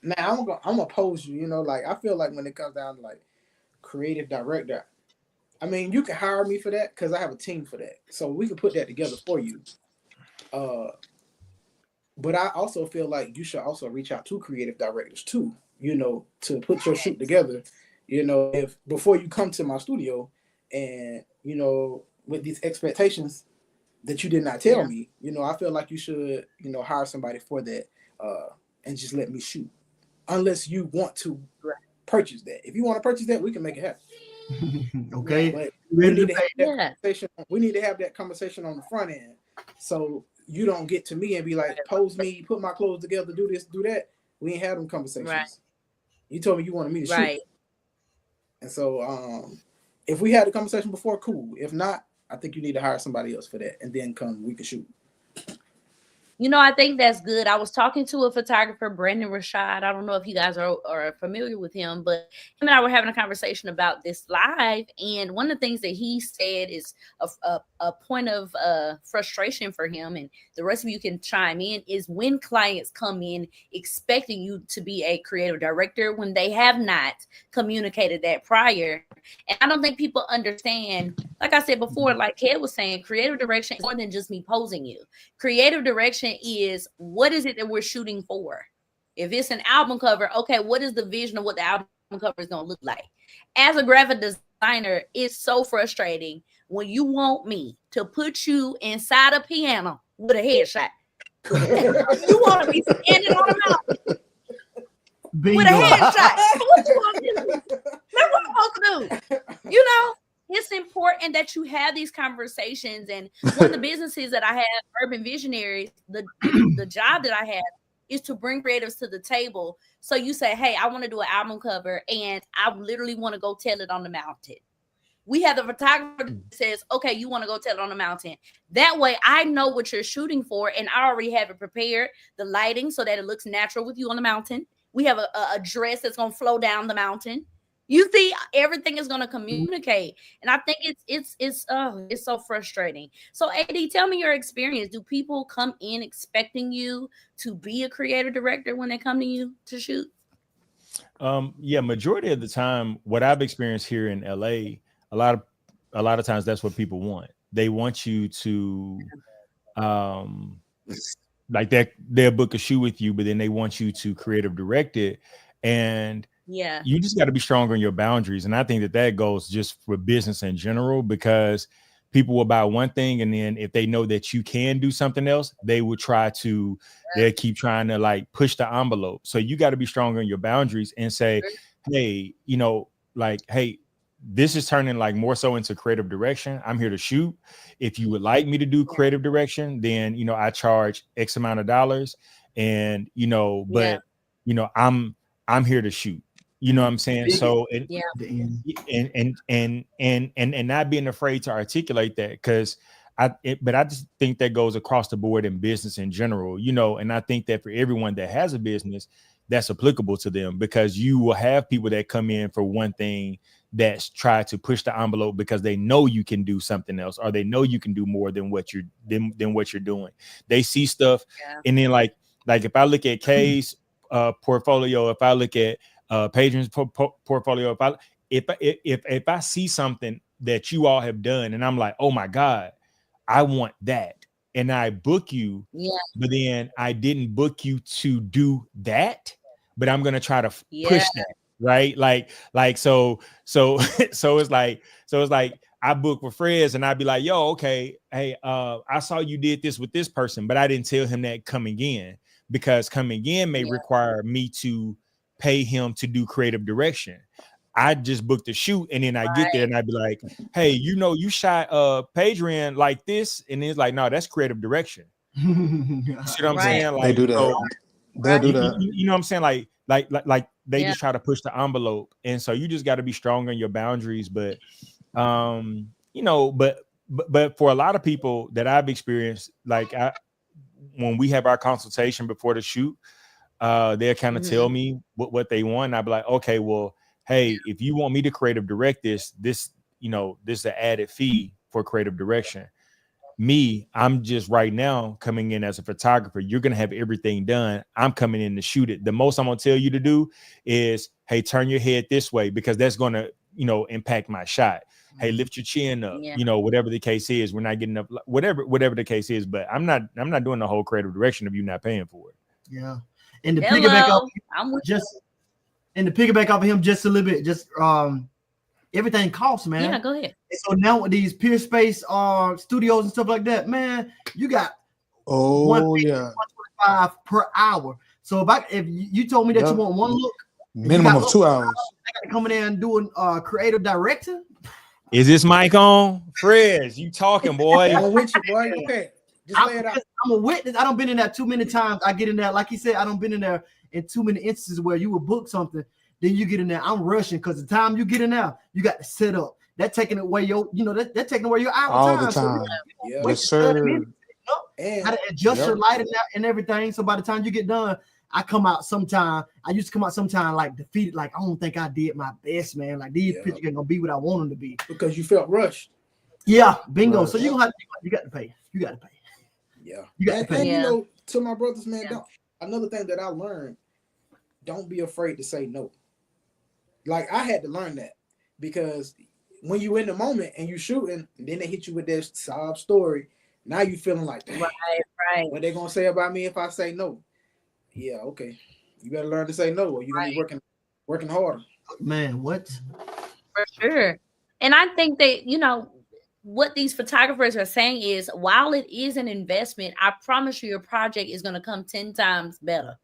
Speaker 3: Now I'm gonna pose you. Like I feel like when it comes down to like creative director, I mean you can hire me for that because I have a team for that, so we can put that together for you. But I also feel like you should also reach out to creative directors too. To put your shoot together. If before you come to my studio, and with these expectations that you did not tell me, I feel like you should hire somebody for that. And just let me shoot, unless you want to purchase that. If you want to purchase that, we can make it happen.
Speaker 6: Okay,
Speaker 3: but we need to have that conversation. We need to have that conversation on the front end, so you don't get to me and be like, "Pose me, put my clothes together, do this, do that." We ain't had them conversations.
Speaker 1: Right.
Speaker 3: You told me you wanted me to shoot, and so if we had a conversation before, cool. If not, I think you need to hire somebody else for that, and then we can shoot.
Speaker 1: I think that's good. I was talking to a photographer, Brandon Rashad. I don't know if you guys are familiar with him, but him and I were having a conversation about this live. And one of the things that he said is a point of frustration for him, and the rest of you can chime in, is when clients come in expecting you to be a creative director when they have not communicated that prior. And I don't think people understand, like I said before, like Ked was saying, creative direction is more than just me posing you. Creative direction is, what is it that we're shooting for? If it's an album cover, okay, what is the vision of what the album cover is going to look like? As a graphic designer, it's so frustrating when you want me to put you inside a piano with a headshot. You want to be standing on a mountain with a headshot. What you want to do? That's what I'm supposed to do. It's important that you have these conversations. And one of the businesses that I have, Urban Visionaries, the job that I have is to bring creatives to the table. So you say, hey, I want to do an album cover, and I literally want to go tell it on the mountain. We have the photographer that says, okay, you want to go tell it on the mountain. That way I know what you're shooting for, and I already have it prepared, the lighting, so that it looks natural with you on the mountain. We have a dress that's going to flow down the mountain. You see, everything is going to communicate. And I think it's so frustrating. So AD, tell me your experience. Do people come in expecting you to be a creative director when they come to you to shoot?
Speaker 5: Majority of the time, what I've experienced here in LA, a lot of times that's what people want. They want you to like that, they'll book a shoot with you, but then they want you to creative direct it. And you just got to be stronger in your boundaries. And I think that goes just for business in general, because people will buy one thing, and then if they know that you can do something else, they'll keep trying to like push the envelope. So you got to be stronger in your boundaries and say, hey, hey, this is turning like more so into creative direction. I'm here to shoot. If you would like me to do creative direction, then, I charge X amount of dollars, and, I'm here to shoot. You know what I'm saying? So, and not being afraid to articulate that, because but I just think that goes across the board in business in general, and I think that for everyone that has a business, that's applicable to them, because you will have people that come in for one thing that's try to push the envelope because they know you can do something else, or they know you can do more than what you're doing. They see stuff, and then like if I look at Kay's portfolio, if I look at Padrian's portfolio, if I see something that you all have done and I'm like, oh my God, I want that, and I book you, but then I didn't book you to do that, but I'm gonna try to push that, right? So it's like I book with Freds, and I'd be like, yo, okay, hey, I saw you did this with this person, but I didn't tell him that coming in. because coming in may require me to pay him to do creative direction. I just booked the shoot, and then I get there and I'd be like, hey, you shot Padrian like this, and it's like, no, that's creative direction. You see what I'm saying? Like,
Speaker 4: they do that.
Speaker 5: So,
Speaker 4: They'll do that.
Speaker 5: you know what I'm saying? Like they just try to push the envelope, and so you just got to be strong on your boundaries. But but for a lot of people that I've experienced, like when we have our consultation before the shoot, they'll kind of tell me what they want. And I'd be like, okay, well, hey, if you want me to creative direct this is an added fee for creative direction. Me, I'm just right now coming in as a photographer. You're going to have everything done. I'm coming in to shoot it. The most I'm going to tell you to do is, hey, turn your head this way, because that's going to, impact my shot. Hey, lift your chin up, whatever the case is. We're not getting up, whatever the case is, but I'm not doing the whole creative direction if you're not paying for it.
Speaker 6: Yeah. And to piggyback off of him just a little bit, just everything costs, man.
Speaker 1: Yeah, go ahead.
Speaker 6: And so now with these Peer Space studios and stuff like that, man, you got $125 per hour. So if you told me that you want one look,
Speaker 4: minimum of 2 hours,
Speaker 6: I got to come in there and do a creative director.
Speaker 5: Is this mic on? Fred, you talking, boy?
Speaker 3: I'm with you, boy. Okay. Just lay it out.
Speaker 6: I'm a witness. I don't been in there too many times. I get in there, like he said, I don't been in there in too many instances where you will book something, then you get in there. I'm rushing because the time you get in there, you got to set up. That taking away your, that taking away your hour
Speaker 4: all
Speaker 6: time.
Speaker 4: the time.
Speaker 6: So
Speaker 4: yes, sir.
Speaker 6: And how to adjust your lighting and everything. So by the time you get done, I used to come out sometime like defeated, like I don't think I did my best, man. Like these pictures ain't gonna be what I want them to be.
Speaker 3: Because you felt rushed.
Speaker 6: Yeah, bingo. Right. So you got to pay. You got to pay.
Speaker 3: Yeah.
Speaker 6: You got to pay.
Speaker 3: And to my brothers, man, another thing that I learned, don't be afraid to say no. Like I had to learn that, because when you in the moment and you shooting, and then they hit you with this sob story, now you feeling like,
Speaker 1: right.
Speaker 3: What they gonna say about me if I say no? Yeah, okay. You better learn to say no, or you're gonna be working harder.
Speaker 6: Man, what?
Speaker 1: For sure. And I think that, what these photographers are saying is, while it is an investment, I promise you your project is going to come 10 times better.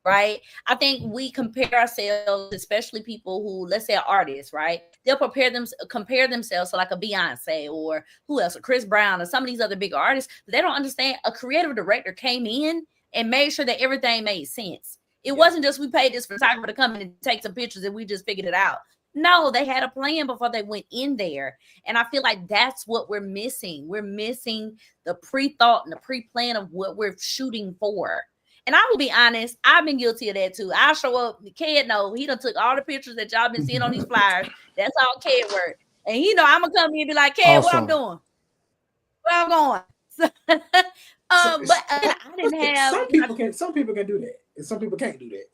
Speaker 1: Right. I think we compare ourselves, especially people who, let's say, are artists, right? They'll compare themselves to like a Beyonce or who else, or Chris Brown or some of these other bigger artists. But they don't understand a creative director came in and made sure that everything made sense. It wasn't just we paid this photographer to come in and take some pictures and we just figured it out. No, they had a plan before they went in there. And I feel like that's what we're missing. We're missing the pre-thought and the pre-plan of what we're shooting for. And I will be honest, I've been guilty of that too. I'll show up, the kid he done took all the pictures that y'all been seeing on these flyers. That's all kid work. And I'm gonna come in and be like, kid, what I'm doing? Where I'm going? But I didn't have
Speaker 3: some people can do that, and some people can't do that.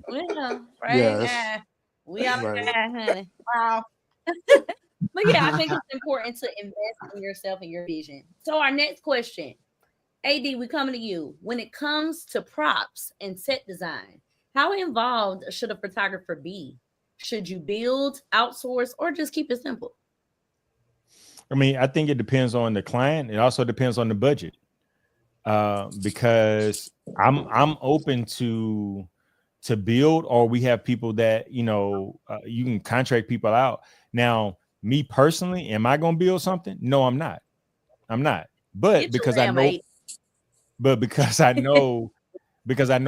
Speaker 1: Well, right.
Speaker 4: Yes.
Speaker 1: We are right, honey. Wow. But yeah, I think it's important to invest in yourself and your vision. So our next question. AD, we coming to you. When it comes to props and set design, how involved should a photographer be? Should you build, outsource, or just keep it simple?
Speaker 5: I mean, I think it depends on the client. It also depends on the budget, because I'm open to build, or we have people that you can contract people out. Now, me personally, am I going to build something? No, I'm not. But because I know. But because I know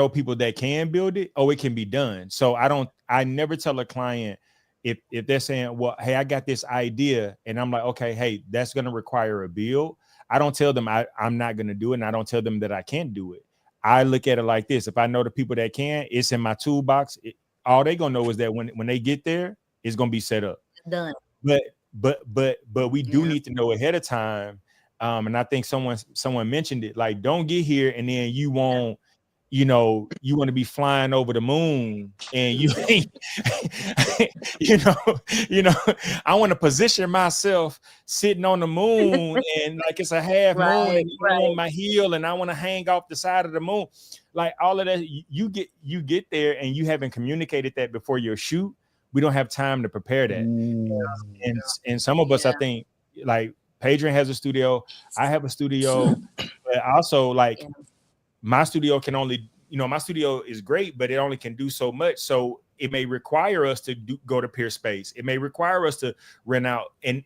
Speaker 5: people that can build it, it can be done. So I never tell a client if they're saying, well, hey, I got this idea, and I'm like, okay, hey, that's going to require a build. I don't tell them I'm not going to do it, and I don't tell them that I can't do it. I look at it like this. If I know the people that can, it's in my toolbox. All they're going to know is that when they get there, it's going to be set up.
Speaker 1: Done.
Speaker 5: But we do need to know ahead of time. And I think someone mentioned it, like, don't get here and then you want to be flying over the moon, and you ain't, I want to position myself sitting on the moon and like it's a half moon, and on my heel, and I want to hang off the side of the moon. Like all of that, you get there and you haven't communicated that before your shoot. We don't have time to prepare that. And some of us, I think, like, Padrian has a studio. I have a studio, but also like my studio can only, my studio is great, but it only can do so much. So it may require us to go to peer space. It may require us to rent out. And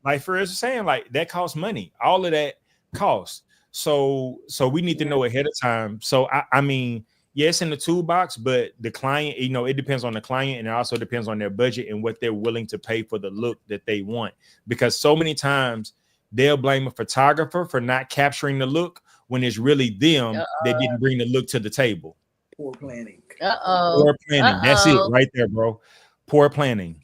Speaker 5: like Ferris was saying, like that costs money. All of that costs. So we need to know ahead of time. So I mean, yes, in the toolbox, but the client, it depends on the client, and it also depends on their budget and what they're willing to pay for the look that they want. Because so many times they'll blame a photographer for not capturing the look when it's really them that didn't bring the look to the table.
Speaker 3: Poor planning.
Speaker 5: Poor planning. That's it right there, bro. Poor planning.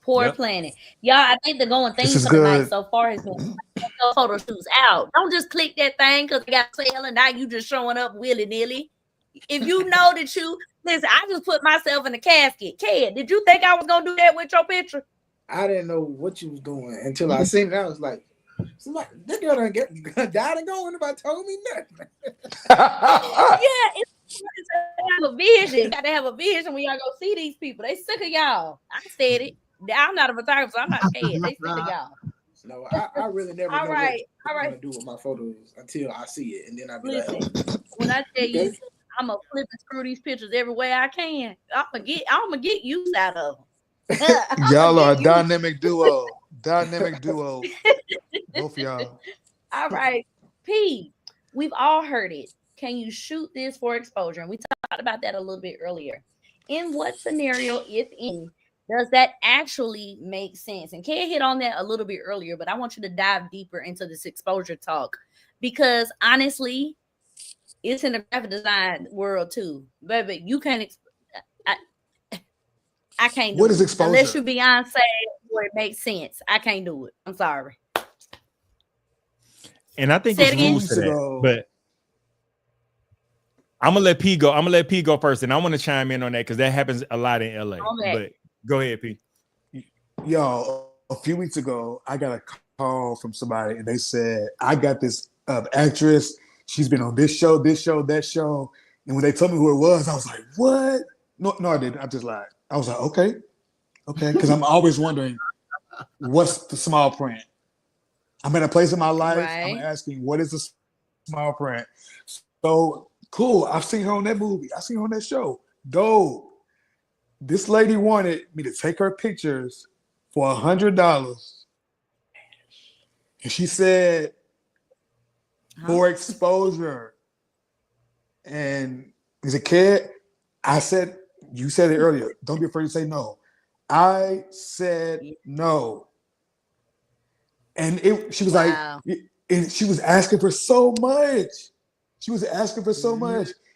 Speaker 1: Poor planning. Y'all, I think the going thing for the night so far has been photo shoots out. Don't just click that thing because they got sale and now you just showing up willy-nilly. If you know that listen, I just put myself in a casket. Kid, did you think I was going to do that with your picture?
Speaker 3: I didn't know what you was doing until I seen it. I was like, this girl done died and gone. Nobody told me nothing.
Speaker 1: Yeah, it's have a vision. You got to have a vision when y'all go see these people. They sick of y'all. I said it. I'm not a photographer, so I'm not scared. They sick of y'all.
Speaker 3: No, I really never know what I'm going to do with my photos until I see it. And then I'll be like,
Speaker 1: when I tell you, I'm going to flip and screw these pictures every way I can. I'm going to get use out of them.
Speaker 4: Y'all are a dynamic duo. Both of y'all.
Speaker 1: All right. P, we've all heard it. Can you shoot this for exposure? And we talked about that a little bit earlier. In what scenario, if any, does that actually make sense? And Kay hit on that a little bit earlier, but I want you to dive deeper into this exposure talk because honestly, it's in the graphic design world too. Baby, you can't. I can't do
Speaker 4: what is exposure?
Speaker 1: Unless you Beyonce where it makes sense. I can't do it. I'm sorry.
Speaker 5: And I think it's rules to that, but I'm gonna let P go. I'm gonna let P go first, and I want to chime in on that because that happens a lot in LA. Okay. But go ahead, P.
Speaker 4: Yo, a few weeks ago, I got a call from somebody, and they said, I got this actress. She's been on this show, that show. And when they told me who it was, I was like, what? No, I didn't. I just lied. I was like, okay. Because I'm always wondering, what's the small print? I'm at a place in my life. Right. I'm asking, what is the small print? So, cool. I've seen her on that movie. I've seen her on that show. Dope. This lady wanted me to take her pictures for $100. And she said, for exposure. And as a kid, I said, you said it earlier, don't be afraid to say no. I said no. And she was like, and she was asking for so much.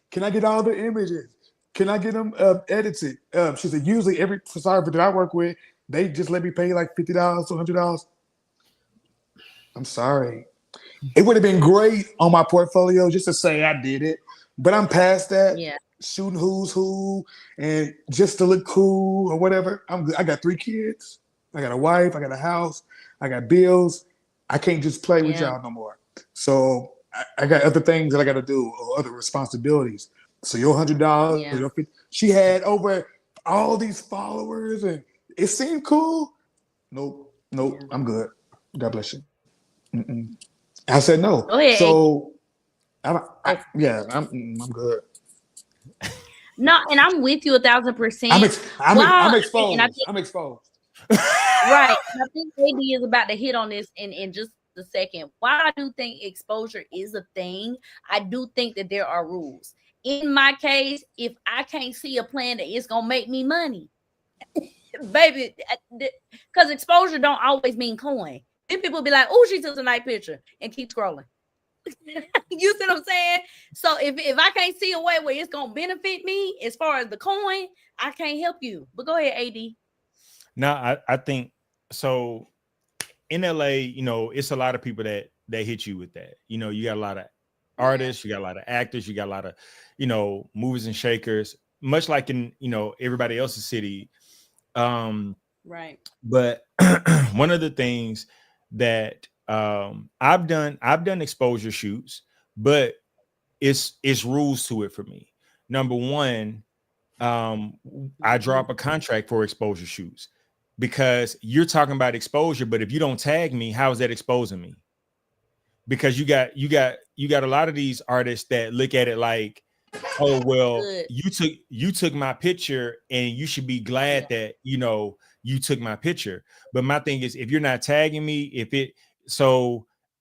Speaker 4: Can I get all the images? Can I get them edited? She said, usually every photographer that I work with, they just let me pay like $50 to $100. I'm sorry. It would have been great on my portfolio just to say I did it, but I'm past that. Yeah. Shooting who's who and just to look cool or whatever. I got 3 kids. I got a wife. I got a house. I got bills. I can't just play with y'all no more. So I got other things that I got to do or other responsibilities. So your $100, she had over all these followers and it seemed cool. Nope, I'm good. God bless you. Mm-mm. I said no. So I'm good.
Speaker 1: No, and I'm with you 1,000%.
Speaker 4: I'm exposed. I'm exposed.
Speaker 1: Right. I think AD is about to hit on this in just a second. While I do think exposure is a thing, I do think that there are rules. In my case, if I can't see a plan that it's gonna make me money, baby, because exposure don't always mean coin. Then people be like, "Oh, she took a nice picture," and keep scrolling. You see what I'm saying? So if I can't see a way where it's gonna benefit me as far as the coin, I can't help you. But go ahead, AD.
Speaker 5: No, I think so. In LA, it's a lot of people that hit you with that. You got a lot of artists, you got a lot of actors, you got a lot of, movers and shakers, much like in, everybody else's city.
Speaker 1: Right.
Speaker 5: But one of the things that I've done exposure shoots, but it's rules to it for me. Number one, I draw up a contract for exposure shoots because you're talking about exposure, but if you don't tag me, how is that exposing me? because you got a lot of these artists that look at it like, oh well, you took my picture and you should be glad that you took my picture. But my thing is, if you're not tagging me,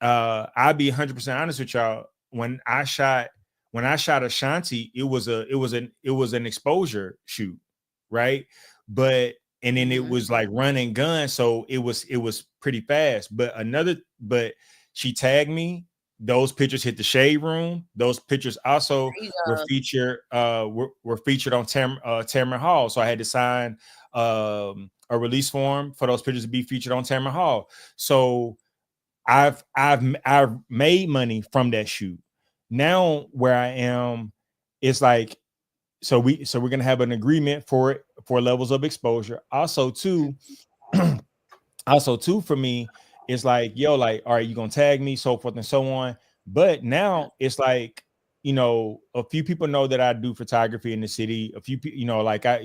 Speaker 5: I'll be 100% honest with y'all. When I shot Ashanti, it was an exposure shoot, right? But and then it was like run and gun, so it was pretty fast. But she tagged me. Those pictures hit the Shade Room. Those pictures also were featured on Tamron Hall. So I had to sign a release form for those pictures to be featured on Tamron Hall. So I've made money from that shoot. Now where I am, it's like so we're gonna have an agreement for levels of exposure. Also too, for me, it's like, yo, like, all right, you're gonna tag me, so forth and so on. But now it's like, a few people know that I do photography in the city. A few people, like I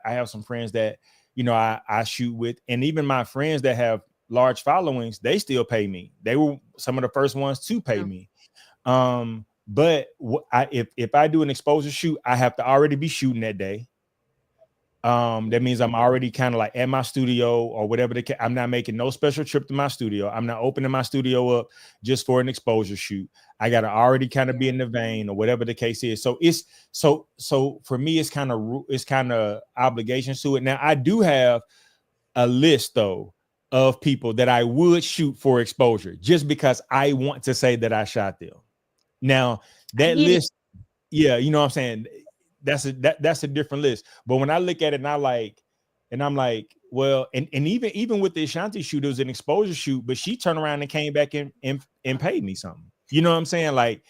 Speaker 5: have some friends that, I shoot with, and even my friends that have large followings, they still pay me. They were some of the first ones to pay me. But if I do an exposure shoot, I have to already be shooting that day. That means I'm already kind of like at my studio or whatever. I'm not making no special trip to my studio. I'm not opening my studio up just for an exposure shoot. I got to already kind of be in the vein or whatever the case is. So it's so for me, it's kind of obligations to it. Now I do have a list though of people that I would shoot for exposure just because I want to say that I shot them. Now that list, yeah, you know what I'm saying? That's a different list. But when I look at it and I'm like, well, and even with the Ashanti shoot, it was an exposure shoot, but she turned around and came back and paid me something. You know what I'm saying? Like,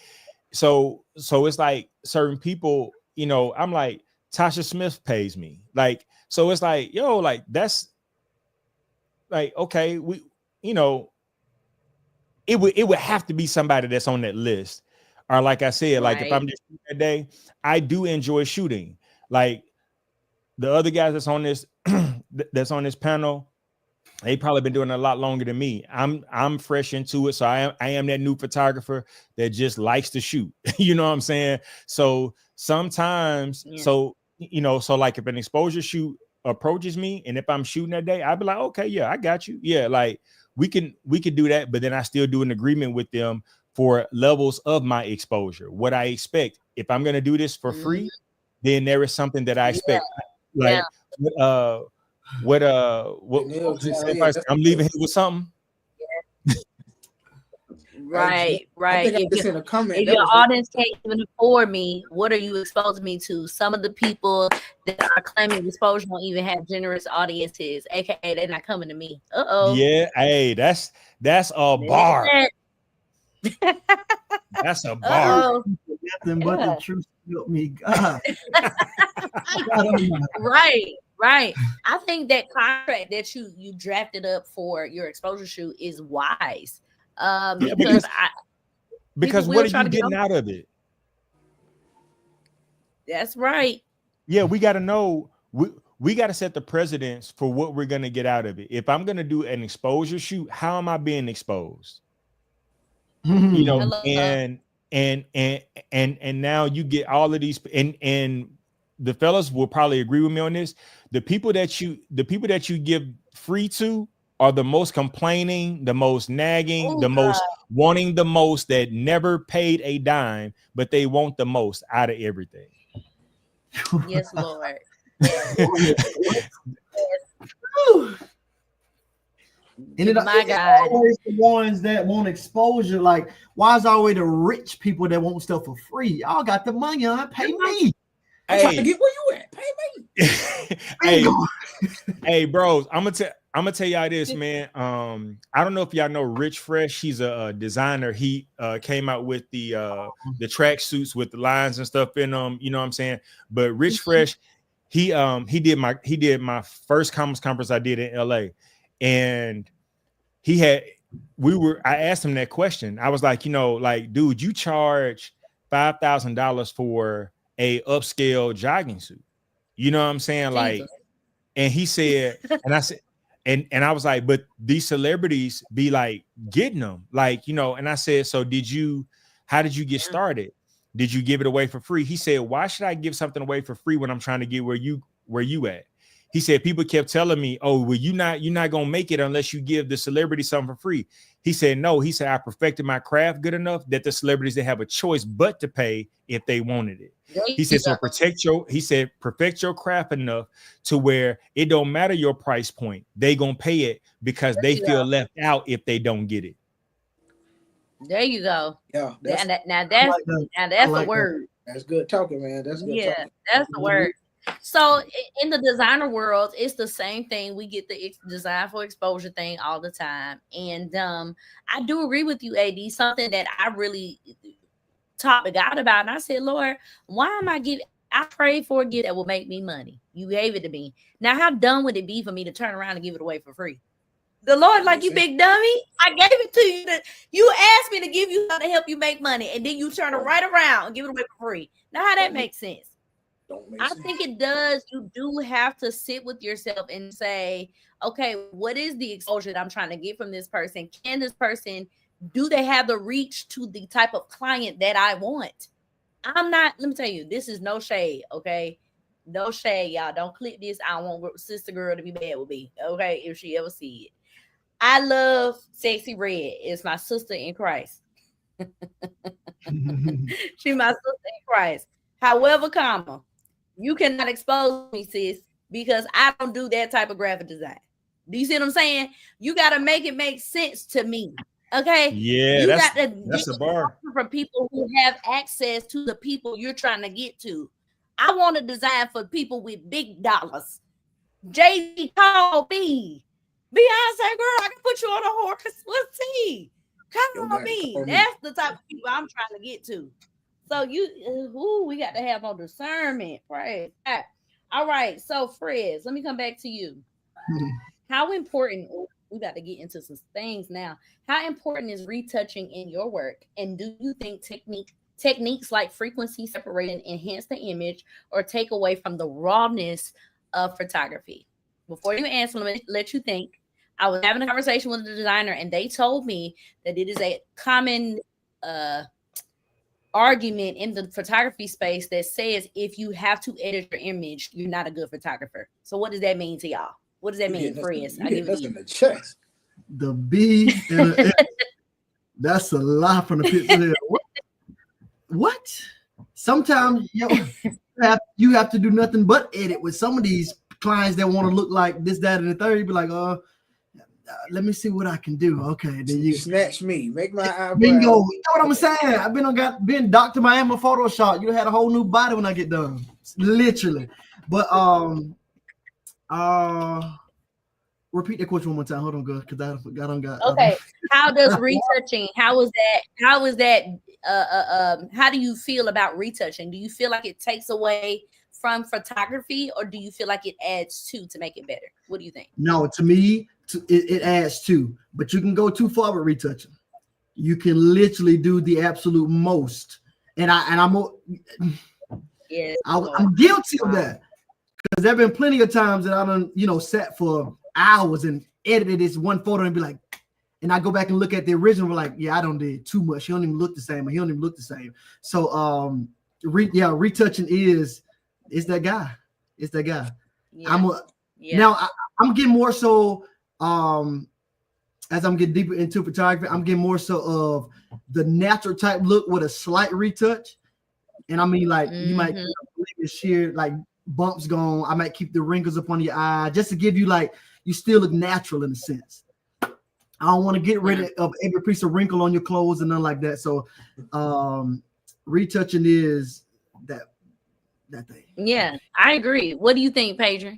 Speaker 5: so it's like certain people, I'm like, Tasha Smith pays me. Like, so it's like, yo, like that's like, okay, it would have to be somebody that's on that list. Or like I said, like if I'm just shooting that day, I do enjoy shooting. Like the other guys that's on this panel, they probably been doing it a lot longer than me. I'm fresh into it, so I am that new photographer that just likes to shoot. You know what I'm saying? So sometimes, so like if an exposure shoot approaches me, and if I'm shooting that day, I'd be like, okay, yeah, I got you. Yeah, like we can do that, but then I still do an agreement with them for levels of my exposure. What I expect, if I'm gonna do this for free, then there is something that I expect. Like I'm leaving here with something.
Speaker 1: Right.
Speaker 3: If
Speaker 1: your audience can't even afford me, what are you exposing me to? Some of the people that are claiming exposure don't even have generous audiences, aka they're not coming to me.
Speaker 5: Yeah, hey, that's a bar. That's a bar.
Speaker 6: Nothing but the truth. Help me, God.
Speaker 1: Right. I think that contract that you drafted up for your exposure shoot is wise.
Speaker 5: Because what are you getting out of it?
Speaker 1: That's right.
Speaker 5: Yeah, we got to know. We got to set the precedence for what we're gonna get out of it. If I'm gonna do an exposure shoot, how am I being exposed? And now you get all of these, and the fellas will probably agree with me on this. The people that you give free to are the most complaining, the most nagging, most wanting the most, that never paid a dime, but they want the most out of everything.
Speaker 1: Yes, Lord.
Speaker 6: And my God, always the ones that want exposure. Like, why is always the rich people that want stuff for free? Y'all got the money, pay me.
Speaker 3: I'm trying to get where you at. Pay
Speaker 5: me. Hey, bros, I'm gonna tell y'all this, man. I don't know if y'all know Rich Fresh. He's a designer. He came out with the track suits with the lines and stuff in them. You know what I'm saying? But Rich Fresh, he did my first commerce conference I did in LA, and I asked him that question. I was like, dude, you charge $5,000 for a upscale jogging suit. You know what I'm saying? Like, and he said, and I said, And I was like, but these celebrities be like getting them, like, you know. And I said, so how did you get started? Did you give it away for free? He said, why should I give something away for free when I'm trying to get where you at? He said, people kept telling me, oh, well, you're not gonna make it unless you give the celebrity something for free. He said, no. He said, I perfected my craft good enough that the celebrities, they have a choice but to pay if they wanted it. He said, so perfect your craft enough to where it don't matter your price point. They gonna pay it because they feel left out if they don't get it.
Speaker 1: There you go.
Speaker 3: Yeah.
Speaker 1: That's
Speaker 6: like
Speaker 1: a word.
Speaker 3: That's good talking, man. That's good talking.
Speaker 1: That's the word. So in the designer world, it's the same thing. We get the design for exposure thing all the time. And I do agree with you, AD, something that I really taught God about. And I said, Lord, why am I giving? I prayed for a gift that will make me money. You gave it to me. Now, how dumb would it be for me to turn around and give it away for free? The Lord, like, you big dummy, I gave it to you. You asked me to give you something to help you make money, and then you turn it right around and give it away for free. Now, how that makes sense? I think it does. You do have to sit with yourself and say, okay, what is the exposure that I'm trying to get from this person? Can this person, do they have the reach to the type of client that I want? Let me tell you, this is no shade, okay? No shade, y'all. Don't click this. I don't want sister girl to be mad with me, okay, if she ever see it. I love Sexy Red. It's my sister in Christ. She's my sister in Christ. However, you cannot expose me, sis, because I don't do that type of graphic design. Do you see what I'm saying? You got to make it make sense to me. Okay.
Speaker 5: Yeah, that's a bar.
Speaker 1: From people who have access to the people you're trying to get to. I want to design for people with big dollars. Jay-Z called me. Beyonce, girl, I can put you on a horse. Let's see. Come on me. That's the type of people I'm trying to get to. So we got to have more discernment. Right. All right. So Fred, let me come back to you. How important, we got to get into some things now. How important is retouching in your work? And do you think techniques like frequency separating enhance the image or take away from the rawness of photography? Before you answer, let me let you think. I was having a conversation with a designer and they told me that it is a common argument in the photography space that says if you have to edit your image, you're not a good photographer. So what does that mean to y'all? What does that mean, Fred? I give it
Speaker 3: in the chest.
Speaker 6: The B and the that's a lot from the pit to the What? Sometimes you have to do nothing but edit with some of these clients that want to look like this, that, and the third. You be like, let me see what I can do. Okay, then you
Speaker 3: snatch me, make my eyebrow.
Speaker 6: Bingo. You know what I'm saying? I've been Dr. Miami Photoshop. You had a whole new body when I get done, literally. But repeat that question one more time. Hold on, good, because I got.
Speaker 1: Okay, how does retouching? How is that? How do you feel about retouching? Do you feel like it takes away from photography, or do you feel like it adds to make it better? What do you think?
Speaker 6: No, to me, it adds to, but you can go too far with retouching. You can literally do the absolute most, and I'm guilty of that because there've been plenty of times that I done sat for hours and edited this one photo and be like, and I go back and look at the original, like, yeah, I don't did too much. He don't even look the same, or he don't even look the same. So retouching is that guy. It's that guy. Yeah. Now I'm getting more so as I'm getting deeper into photography, I'm getting more so of the natural type look with a slight retouch. And I mean, like, you might get sheer like bumps gone. I might keep the wrinkles up on your eye just to give you like you still look natural in a sense. I don't want to get rid of every piece of wrinkle on your clothes and nothing like that. So retouching is that thing.
Speaker 1: Yeah, I agree. What do you think, Pedro?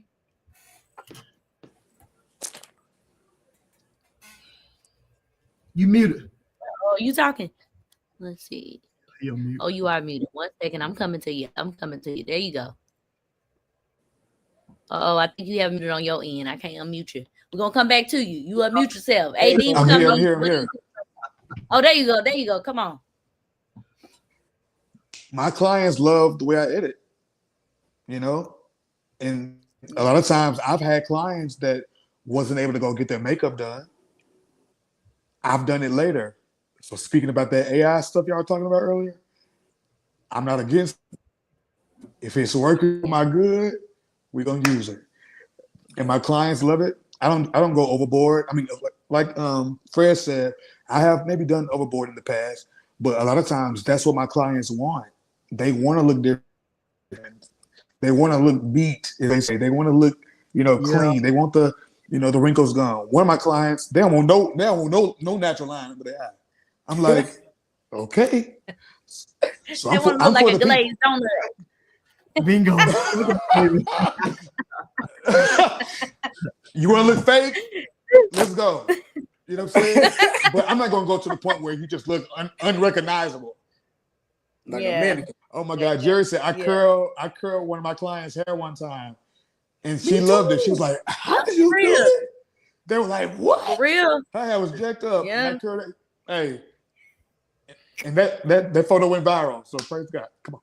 Speaker 6: You muted.
Speaker 1: Oh, you talking? Let's see.
Speaker 6: You're muted.
Speaker 1: Oh, you are muted. 1 second. I'm coming to you. There you go. Oh, I think you have muted on your end. I can't unmute you. We're gonna come back to you. You unmute yourself. AD,
Speaker 4: I'm here.
Speaker 1: Oh, there you go. Come on.
Speaker 4: My clients love the way I edit, and a lot of times I've had clients that wasn't able to go get their makeup done. I've done it later. So speaking about that AI stuff y'all were talking about earlier, I'm not against it. If it's working for my good, we're gonna use it. And my clients love it. I don't go overboard. I mean, like Fred said, I have maybe done overboard in the past, but a lot of times that's what my clients want. They want to look different. They want to look neat, as they say. They want to look, clean. They want the wrinkles gone. One of my clients, they don't want no natural line under their eye. I'm like, okay. So
Speaker 1: they want to look like a glazed donut.
Speaker 6: Bingo.
Speaker 4: You want to look fake? Let's go. You know what I'm saying? But I'm not going to go to the point where you just look unrecognizable. Like a mannequin. Oh my God. Jerry said, I curled one of my clients' hair one time. And she loved it. She was like, how did you do it? They were like, what?
Speaker 1: For real?
Speaker 4: Her hair was jacked up.
Speaker 1: Yeah.
Speaker 4: And I curled it. Hey. And that photo went viral. So praise God. Come on.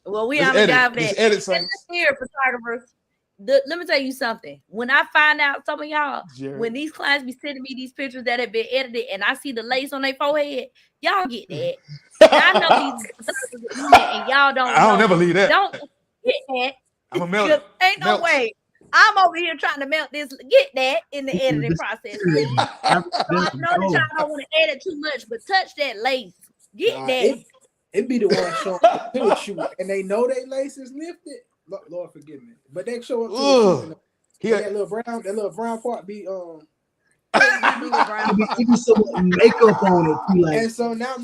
Speaker 1: Well, we have a guy that
Speaker 4: edit
Speaker 1: here, photographers. Let me tell you something. When I find out some of y'all, when these clients be sending me these pictures that have been edited and I see the lace on their forehead, y'all get that. I know these and y'all don't.
Speaker 4: I don't never leave that.
Speaker 1: Don't get that.
Speaker 4: I'm a melt.
Speaker 1: Ain't no way. I'm over here trying to melt this. Get that in the editing process. I know that y'all don't want to edit too much, but touch that lace. Get that.
Speaker 3: It be the one showing up to the shoot, and they know they lace is lifted. Lord forgive me, but they show up to the shoot. That little brown part be
Speaker 6: even some makeup on it too, like.
Speaker 3: And so now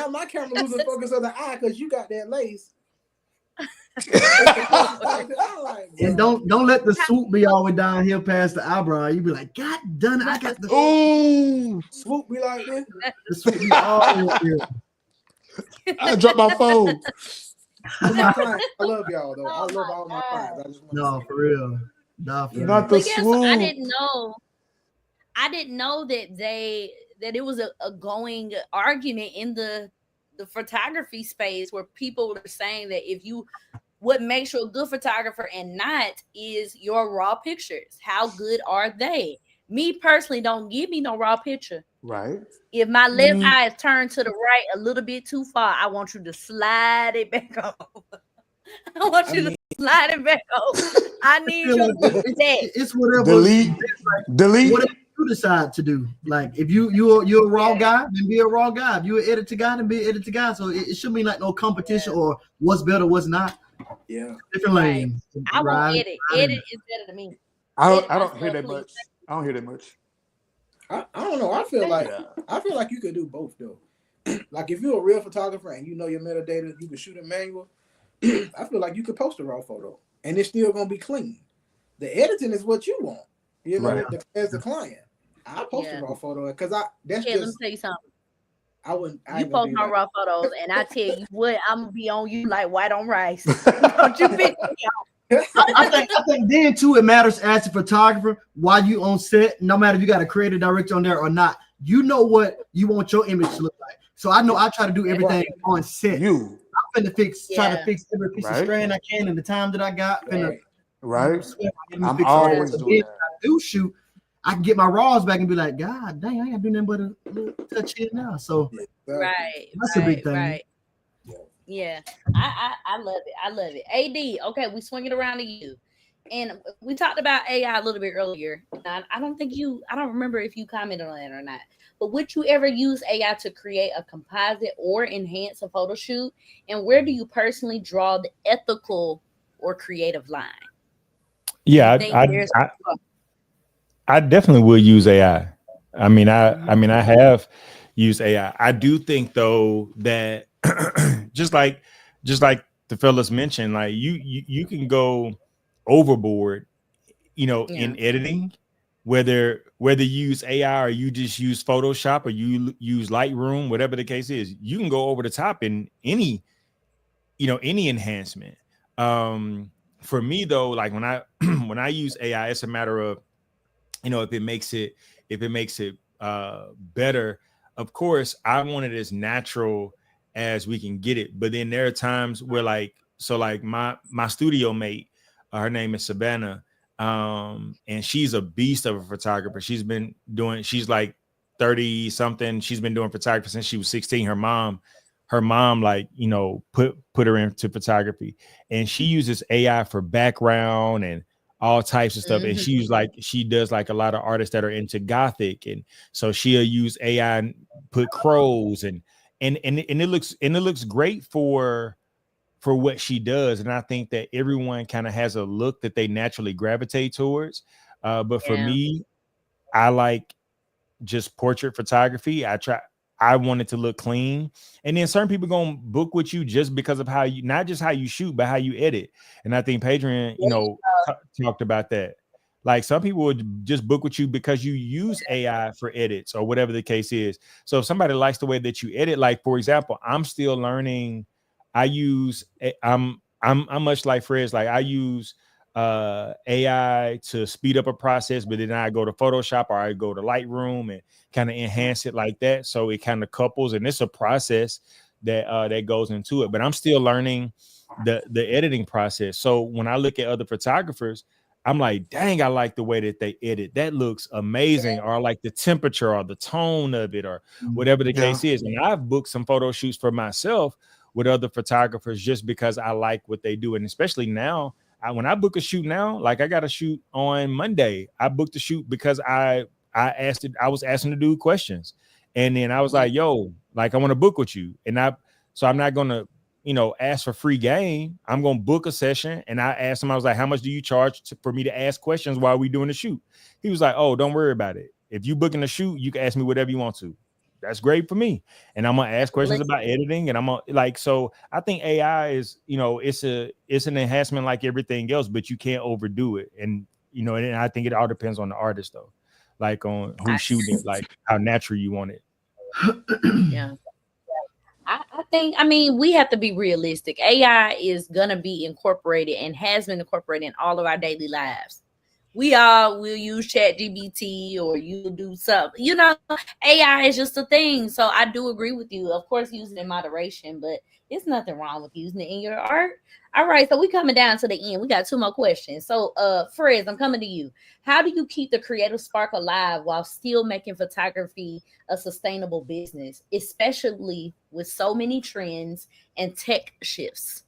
Speaker 3: my camera losing focus of the eye because you got that lace.
Speaker 6: And don't let the swoop be all the way down here past the eyebrow. You be like, God done it, I got the
Speaker 3: swoop be like this.
Speaker 6: The swoop be all here.
Speaker 4: I dropped my phone.
Speaker 3: I love y'all though. I love all my clients.
Speaker 6: For real.
Speaker 4: Not the swoop.
Speaker 1: I didn't know that it was a going argument in the photography space where people were saying that what makes you a good photographer and not is your raw pictures. How good are they? Me personally, don't give me no raw picture.
Speaker 4: Right.
Speaker 1: If my left eye is turned to the right a little bit too far, I want you to slide it back off. I want you to slide it back off. I need you to do that.
Speaker 6: It's whatever.
Speaker 4: Delete.
Speaker 6: Whatever you decide to do. Like if you're a raw guy, then be a raw guy. If you're an editor guy, then be an editor guy. So it shouldn't be like no competition or what's better, what's not.
Speaker 3: Yeah.
Speaker 6: Different lanes.
Speaker 1: I won't edit. Edit is better than me.
Speaker 4: I don't hear that much. I don't hear that much.
Speaker 3: I don't know. I feel like you could do both though. Like if you're a real photographer and you know your metadata, you can shoot a manual. I feel like you could post a raw photo and it's still gonna be clean. The editing is what you want, as the client. I post a raw photo because let me
Speaker 1: tell you something.
Speaker 3: You
Speaker 1: post my raw photos, and I tell you what, I'm gonna be on you like white on rice. Don't you pick me out?
Speaker 6: I think then too it matters as a photographer while you on set, no matter if you got a creative director on there or not, you know what you want your image to look like. So I know I try to do everything on set. I'm finna try to fix every piece of strand I can in the time that I got.
Speaker 4: I'm always doing that.
Speaker 6: I do shoot. I can get my raws back and be like, God dang, I ain't do nothing but a little touch here now. So that's a big thing.
Speaker 1: Right. Yeah, I love it. I love it. AD, okay, we swing it around to you. And we talked about AI a little bit earlier. I don't remember if you commented on that or not. But would you ever use AI to create a composite or enhance a photo shoot? And where do you personally draw the ethical or creative line?
Speaker 5: Yeah, I definitely will use AI. I mean, I have used AI. I do think though that just like the fellas mentioned, like you can go overboard, in editing, whether you use AI or you just use Photoshop or you use Lightroom, whatever the case is, you can go over the top in any enhancement. For me though, like when I use AI, it's a matter of, if it makes it better, of course, I want it as natural as we can get it. But then there are times where my studio mate, Her name is Savannah. And she's a beast of a photographer. She's like 30 something. She's been doing photography since she was 16. Her mom like, you know, put her into photography, and she uses AI for background and all types of stuff. And she does like a lot of artists that are into Gothic, and so she'll use AI and put crows and it looks great for what she does. And I think that everyone kind of has a look that they naturally gravitate towards. But for me, I like just portrait photography. I want it to look clean. And then certain people gonna book with you just because of how you, not just how you shoot, but how you edit. And I think Adrian, you know, talked about that. Like some people would just book with you because you use AI for edits or whatever the case is. So if somebody likes the way that you edit, like for example, I'm still learning. I'm much like Fred's. Like I use AI to speed up a process, but then I go to Photoshop or I go to Lightroom and kind of enhance it like that. So it kind of couples, and it's a process that goes into it. But I'm still learning the editing process. So when I look at other photographers, I'm like, dang, I like the way that they edit. That looks amazing. Or I like the temperature or the tone of it or whatever the case is. And I've booked some photo shoots for myself with other photographers just because I like what they do. And especially now, when I book a shoot now, like I got a shoot on Monday. I booked a shoot because I was asking the dude questions. And then I was like, yo, like I want to book with you. And so I'm not going to, you know, ask for free game. I'm going to book a session. And I asked him, I was like, how much do you charge for me to ask questions while we doing the shoot? He was like, oh, don't worry about it. If you booking a shoot, you can ask me whatever you want to. That's great for me. And I'm going to ask questions about editing. And I'm going to like, so I think AI is, you know, it's an enhancement like everything else, but you can't overdo it. And, you know, and I think it all depends on the artist though, like on who's shooting it, like how natural you want it.
Speaker 1: Yeah. I think, I mean, we have to be realistic. AI is going to be incorporated and has been incorporated in all of our daily lives. We all will use ChatGPT or you do something, you know, AI is just a thing. So I do agree with you. Of course, using it in moderation, but it's nothing wrong with using it in your art. All right. So we coming down to the end. We got 2 more questions. So Fred, I'm coming to you. How do you keep the creative spark alive while still making photography a sustainable business, especially with so many trends and tech shifts?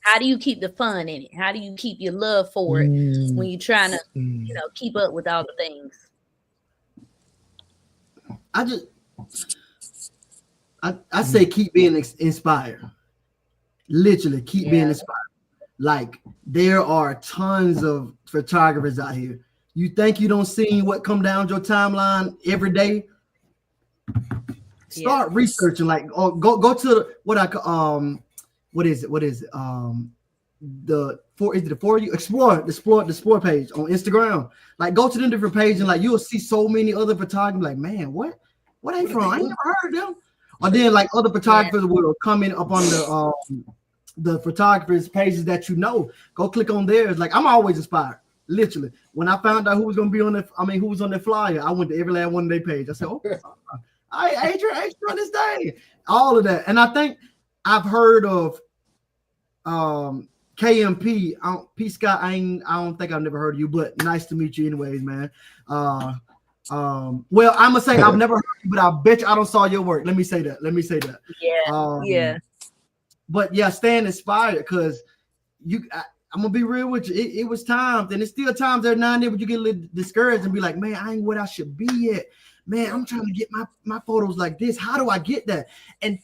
Speaker 1: How do you keep the fun in it? How do you keep your love for it when you're trying to, you know, keep up with all the things?
Speaker 6: I say keep being inspired. Literally, keep being inspired. Like there are tons of photographers out here. You think you don't see what come down your timeline every day? Start researching. Like, or go to what is it? The For You explore page on Instagram. Like go to them different pages and like you'll see so many other photographers. Like, man, what ain't from? I ain't never heard of them. Or then like other photographers will come in up on the photographers pages that you know. Go click on theirs. Like I'm always inspired. Literally, when I found out who was gonna be on who was on the flyer, I went to every last one of their page. I said, oh, Adrian on this day, all of that. And I think I've heard of KMP. P Scott, I don't think I've never heard of you, but nice to meet you anyways, man. Well, I'm gonna say I've never heard of you, but I bet you I don't saw your work. Let me say that.
Speaker 1: Yeah.
Speaker 6: But yeah, staying inspired because I'm gonna be real with you. It was times, and it's still times every now and then when you get a little discouraged and be like, man, I ain't what I should be yet. Man, I'm trying to get my photos like this. How do I get that? And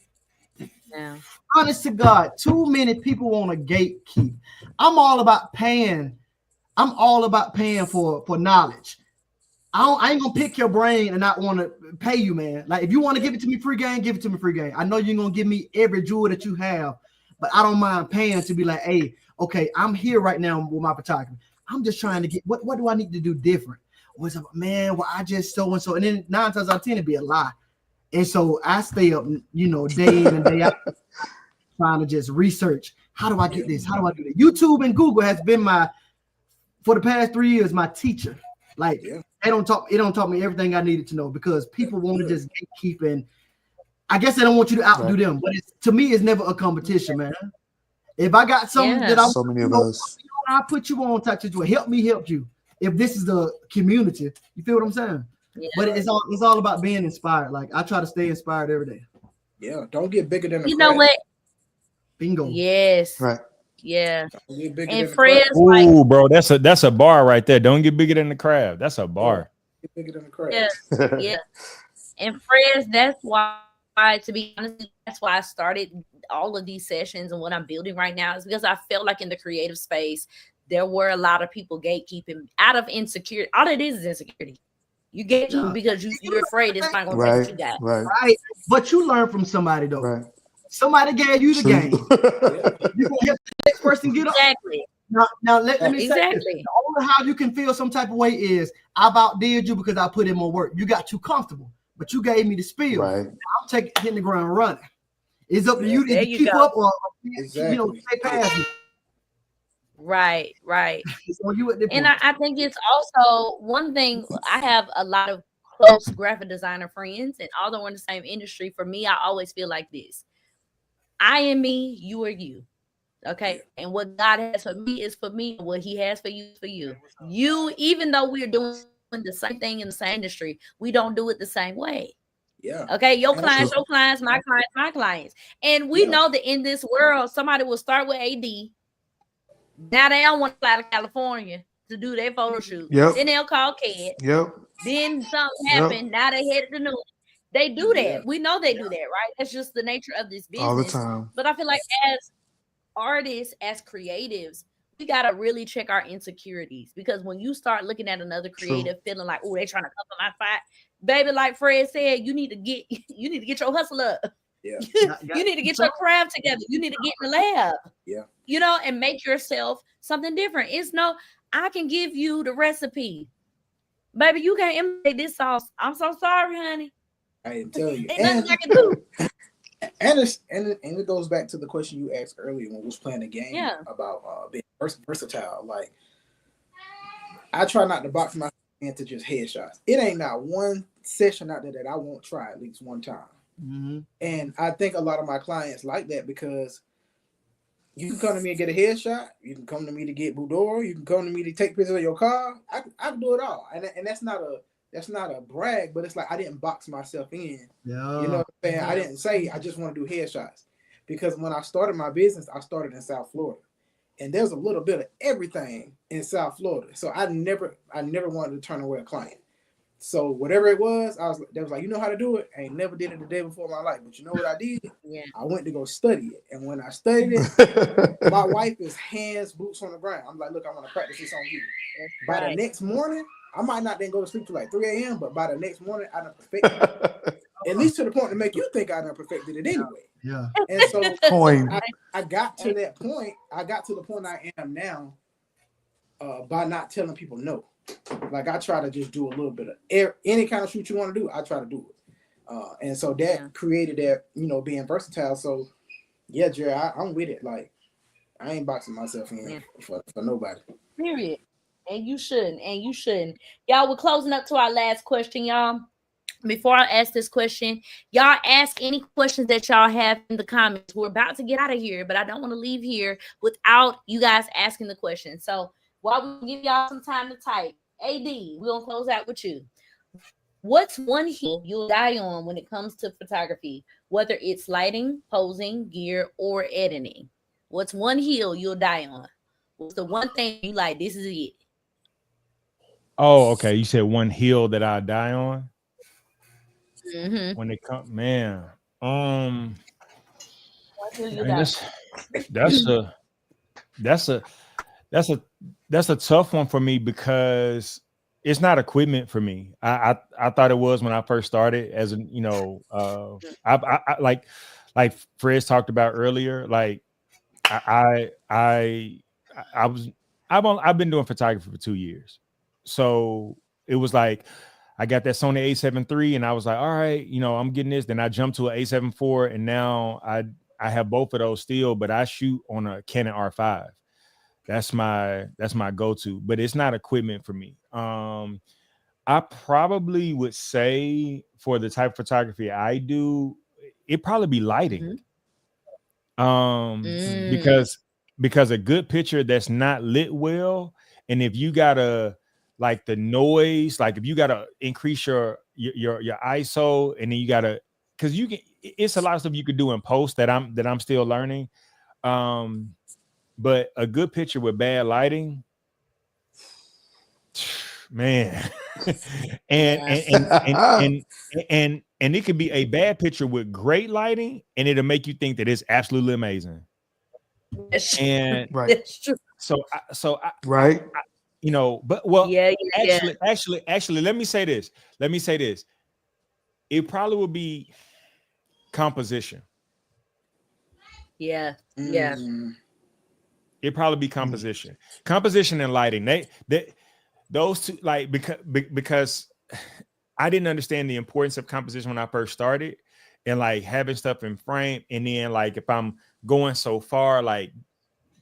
Speaker 6: honest to God, too many people want to gatekeep. I'm all about paying for knowledge. I ain't gonna pick your brain and not want to pay you, man. Like if you want to give it to me free game, give it to me free game. I know you're gonna give me every jewel that you have, but I don't mind paying to be like, hey, okay, I'm here right now with my photography. I'm just trying to get what do I need to do different? What's up, man? Well, I just so and so, and then 9 times out of 10 it'd be a lie. And so I stay up, you know, day in and day out trying to just research. How do I get this? How do I do that? YouTube and Google has been for the past 3 years, my teacher. Like it don't taught me everything I needed to know because people want to just gatekeep I guess they don't want you to outdo them, but to me, it's never a competition, man. If I got something that I
Speaker 4: so many of us,
Speaker 6: I put you on type situation, help me help you. If this is the community, you feel what I'm saying? Yeah. But it's all about being inspired. Like I try to stay inspired every day.
Speaker 3: Yeah, don't get bigger than the
Speaker 1: know what?
Speaker 6: Bingo.
Speaker 1: Yes.
Speaker 4: Right.
Speaker 1: Yeah.
Speaker 6: And
Speaker 1: Fred's
Speaker 5: like, bro, that's a bar right there. Don't get bigger than the crab. That's a bar.
Speaker 3: Get bigger than the crab.
Speaker 1: Yeah. Yeah. And Fred's, that's why, to be honest, that's why I started all of these sessions and what I'm building right now is because I felt like in the creative space, there were a lot of people gatekeeping out of insecurity. All it is insecurity. You get to because you're afraid it's not going to take what you got.
Speaker 6: Right. But you learn from somebody though. Right. Somebody gave you the game. You're going to help the next person get up.
Speaker 1: Exactly.
Speaker 6: Now let me say this. The only how you can feel some type of way is I've outdid you because I put in more work. You got too comfortable, but you gave me the spiel. Right. Now I'm hitting the ground running. It's up to you to keep up or stay past me.
Speaker 1: Right. So and I think it's also one thing. I have a lot of close graphic designer friends, and although we're in the same industry, for me, I always feel like this. I am me, you are you. Okay. And what God has for me is for me. What he has for you is for you. You, even though we're doing the same thing in the same industry, we don't do it the same way.
Speaker 3: Yeah.
Speaker 1: Okay. Your clients, my clients, my clients. And we know that in this world, somebody will start with AD. Now they don't want to fly to California to do their photo shoot.
Speaker 4: Yep.
Speaker 1: Then they'll call CAD.
Speaker 4: Yep.
Speaker 1: Then something happened. Now they headed to New York. They do that. Yeah. We know they do that, right? That's just the nature of this business.
Speaker 4: All the time.
Speaker 1: But I feel like as artists, as creatives, we gotta really check our insecurities because when you start looking at another creative feeling like, oh, they're trying to cover my fight, baby, like Fred said, you need to get your hustle up.
Speaker 3: Yeah.
Speaker 1: You need to get your craft together. You need to get in the lab.
Speaker 3: Yeah.
Speaker 1: And make yourself something different. It's I can give you the recipe. Baby, you can't imitate this sauce. I'm so sorry, honey.
Speaker 3: I didn't tell you.
Speaker 1: Ain't nothing I can do.
Speaker 3: And it goes back to the question you asked earlier when we was playing the game about being versatile. Like, I try not to box myself into just headshots. It ain't not one session out there that I won't try at least one time.
Speaker 6: Mm-hmm.
Speaker 3: And I think a lot of my clients like that because you can come to me and get a headshot. You can come to me to get boudoir. You can come to me to take pictures of your car. I can do it all. And that's not a brag, but it's like I didn't box myself in.
Speaker 6: Yeah.
Speaker 3: You know what I'm saying? I didn't say I just want to do headshots. Because when I started my business, I started in South Florida. And there's a little bit of everything in South Florida. So I never wanted to turn away a client. So whatever it was, they was like, you know how to do it? I ain't never did it the day before in my life. But you know what I did?
Speaker 1: Yeah.
Speaker 3: I went to go study it. And when I studied it, my wife is hands, boots on the ground. I'm like, look, I want to practice this on you. By the next morning, I might not then go to sleep till like 3 a.m., but by the next morning, I done perfected it. At least to the point to make you think I done perfected it anyway.
Speaker 6: Yeah.
Speaker 3: And so I got to that point. I got to the point I am now by not telling people no. Like I try to just do a little bit of any kind of shoot you want to do, I try to do it. And so that created that, being versatile. So yeah, Jerry, I'm with it. Like I ain't boxing myself in for nobody.
Speaker 1: Period. And you shouldn't. Y'all, we're closing up to our last question, y'all. Before I ask this question, y'all ask any questions that y'all have in the comments. We're about to get out of here, but I don't want to leave here without you guys asking the question. So while we give y'all some time to type, AD, we're going to close out with you. What's one hill you'll die on when it comes to photography, whether it's lighting, posing, gear, or editing? What's one hill you'll die on? What's the one thing you like, this is it?
Speaker 5: Oh, okay. You said one hill that I die on?
Speaker 1: Mm-hmm.
Speaker 5: When it comes, man. That's a tough one for me because it's not equipment for me. I thought it was when I first started as I like Fred talked about earlier. Like I've been doing photography for 2 years. So it was like I got that Sony A7 III and I was like, all right, I'm getting this. Then I jumped to an A7 IV and now I have both of those still, but I shoot on a Canon R5. That's my go-to, but it's not equipment for me. I probably would say for the type of photography I do, it probably be lighting.
Speaker 1: Mm-hmm.
Speaker 5: Because a good picture that's not lit well, and if you gotta like the noise, like if you gotta increase your ISO, and then you gotta, because you can, it's a lot of stuff you could do in post that I'm still learning. But a good picture with bad lighting, man. and it could be a bad picture with great lighting, and it'll make you think that it's absolutely amazing. And
Speaker 4: Right.
Speaker 1: That's true.
Speaker 5: so
Speaker 4: Right.
Speaker 5: you know, but well,
Speaker 1: Yeah.
Speaker 5: actually, let me say this. It probably would be composition.
Speaker 1: Yeah.
Speaker 5: It'd probably be composition and lighting. They those two, like, because I didn't understand the importance of composition when I first started, and like having stuff in frame, and then like if I'm going so far, like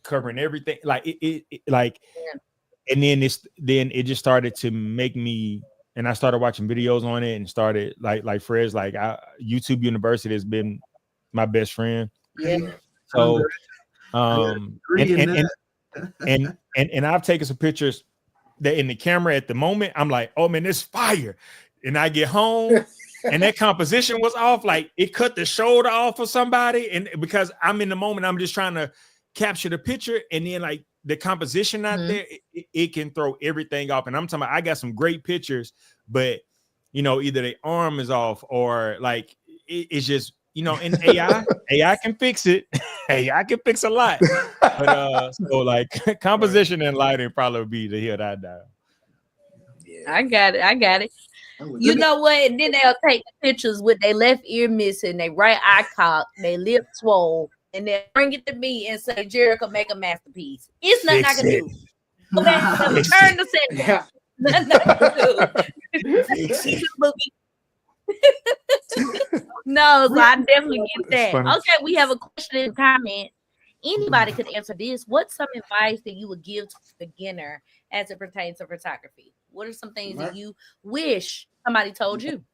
Speaker 5: covering everything, like it like, and then it just started to make me, and I started watching videos on it, and started like Fred's, like YouTube University has been my best friend.
Speaker 1: Yeah.
Speaker 5: So and I've taken some pictures that in the camera at the moment, I'm like, oh man, this fire. And I get home and that composition was off, like it cut the shoulder off of somebody. And because I'm in the moment, I'm just trying to capture the picture, and then like the composition out there, it can throw everything off. And I'm talking about, I got some great pictures, but you know, either the arm is off, or like it's just, you know, in AI can fix it. AI can fix a lot. But so like composition and lighting probably would be the hill that I die.
Speaker 1: Yeah. I got it. You know what? And then they'll take pictures with their left ear missing, their right eye cocked, their lip swole, and they'll bring it to me and say, Jerrica, make a masterpiece. It's nothing I can do. Go back and turn the sentence. Nothing I can do. No, so I definitely get that. Okay, we have a question and comment. Anybody could answer this. What's some advice that you would give to a beginner as it pertains to photography? What are some things that you wish somebody told you?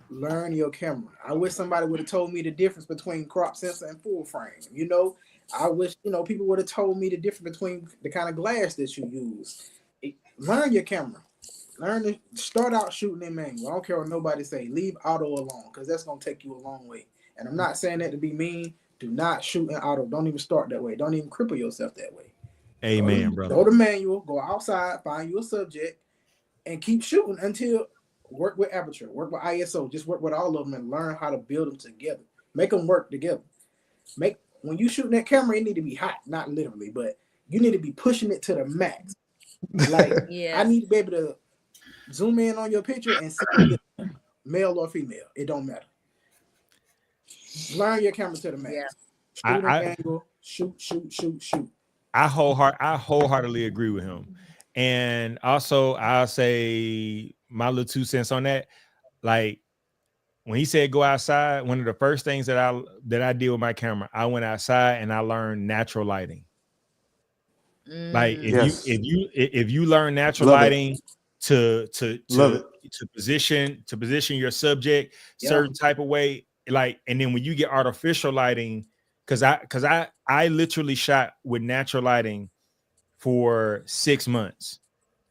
Speaker 3: Learn your camera. I wish somebody would have told me the difference between crop sensor and full frame. You know, I wish, you know, people would have told me the difference between the kind of glass that you use. Learn your camera. Learn to start out shooting in manual. I don't care what nobody say. Leave auto alone, because that's going to take you a long way. And I'm not saying that to be mean. Do not shoot in auto. Don't even start that way. Don't even cripple yourself that way.
Speaker 5: Amen, brother.
Speaker 3: Go to manual. Go outside. Find you a subject. And keep shooting until work with aperture. Work with ISO. Just work with all of them and learn how to build them together. Make them work together. When you shooting that camera, it need to be hot. Not literally, but you need to be pushing it to the max. Like, I need to be able to zoom in on your picture and see male or female. It don't matter. Learn your camera to the max. Shoot.
Speaker 5: I wholeheartedly agree with him. And also, I'll say my little 2 cents on that. Like when he said go outside, one of the first things that I did with my camera, I went outside and I learned natural lighting. Like if you learn natural lighting to position your subject certain type of way, like, and then when you get artificial lighting, because I literally shot with natural lighting for 6 months.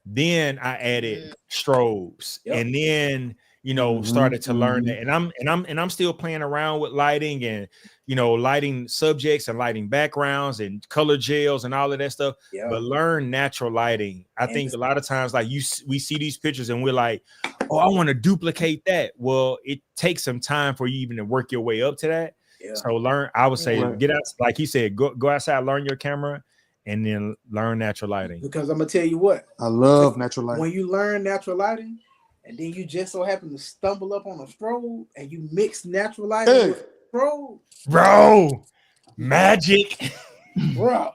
Speaker 5: Then I added strobes, and then, you know, started to learn that. And I'm still playing around with lighting, and, you know, lighting subjects and lighting backgrounds and color gels and all of that stuff. But learn natural lighting. I think a lot of times, like we see these pictures and we're like, oh, I want to duplicate that. Well, it takes some time for you even to work your way up to that. So I would say, get out, like he said, go outside, learn your camera, and then learn natural lighting. Because
Speaker 3: I'm gonna tell you what,
Speaker 4: I love natural lighting.
Speaker 3: When you learn natural lighting, and then you just so happen to stumble up on a strobe, and you mix natural lighting with strobe,
Speaker 5: bro, magic,
Speaker 3: bro,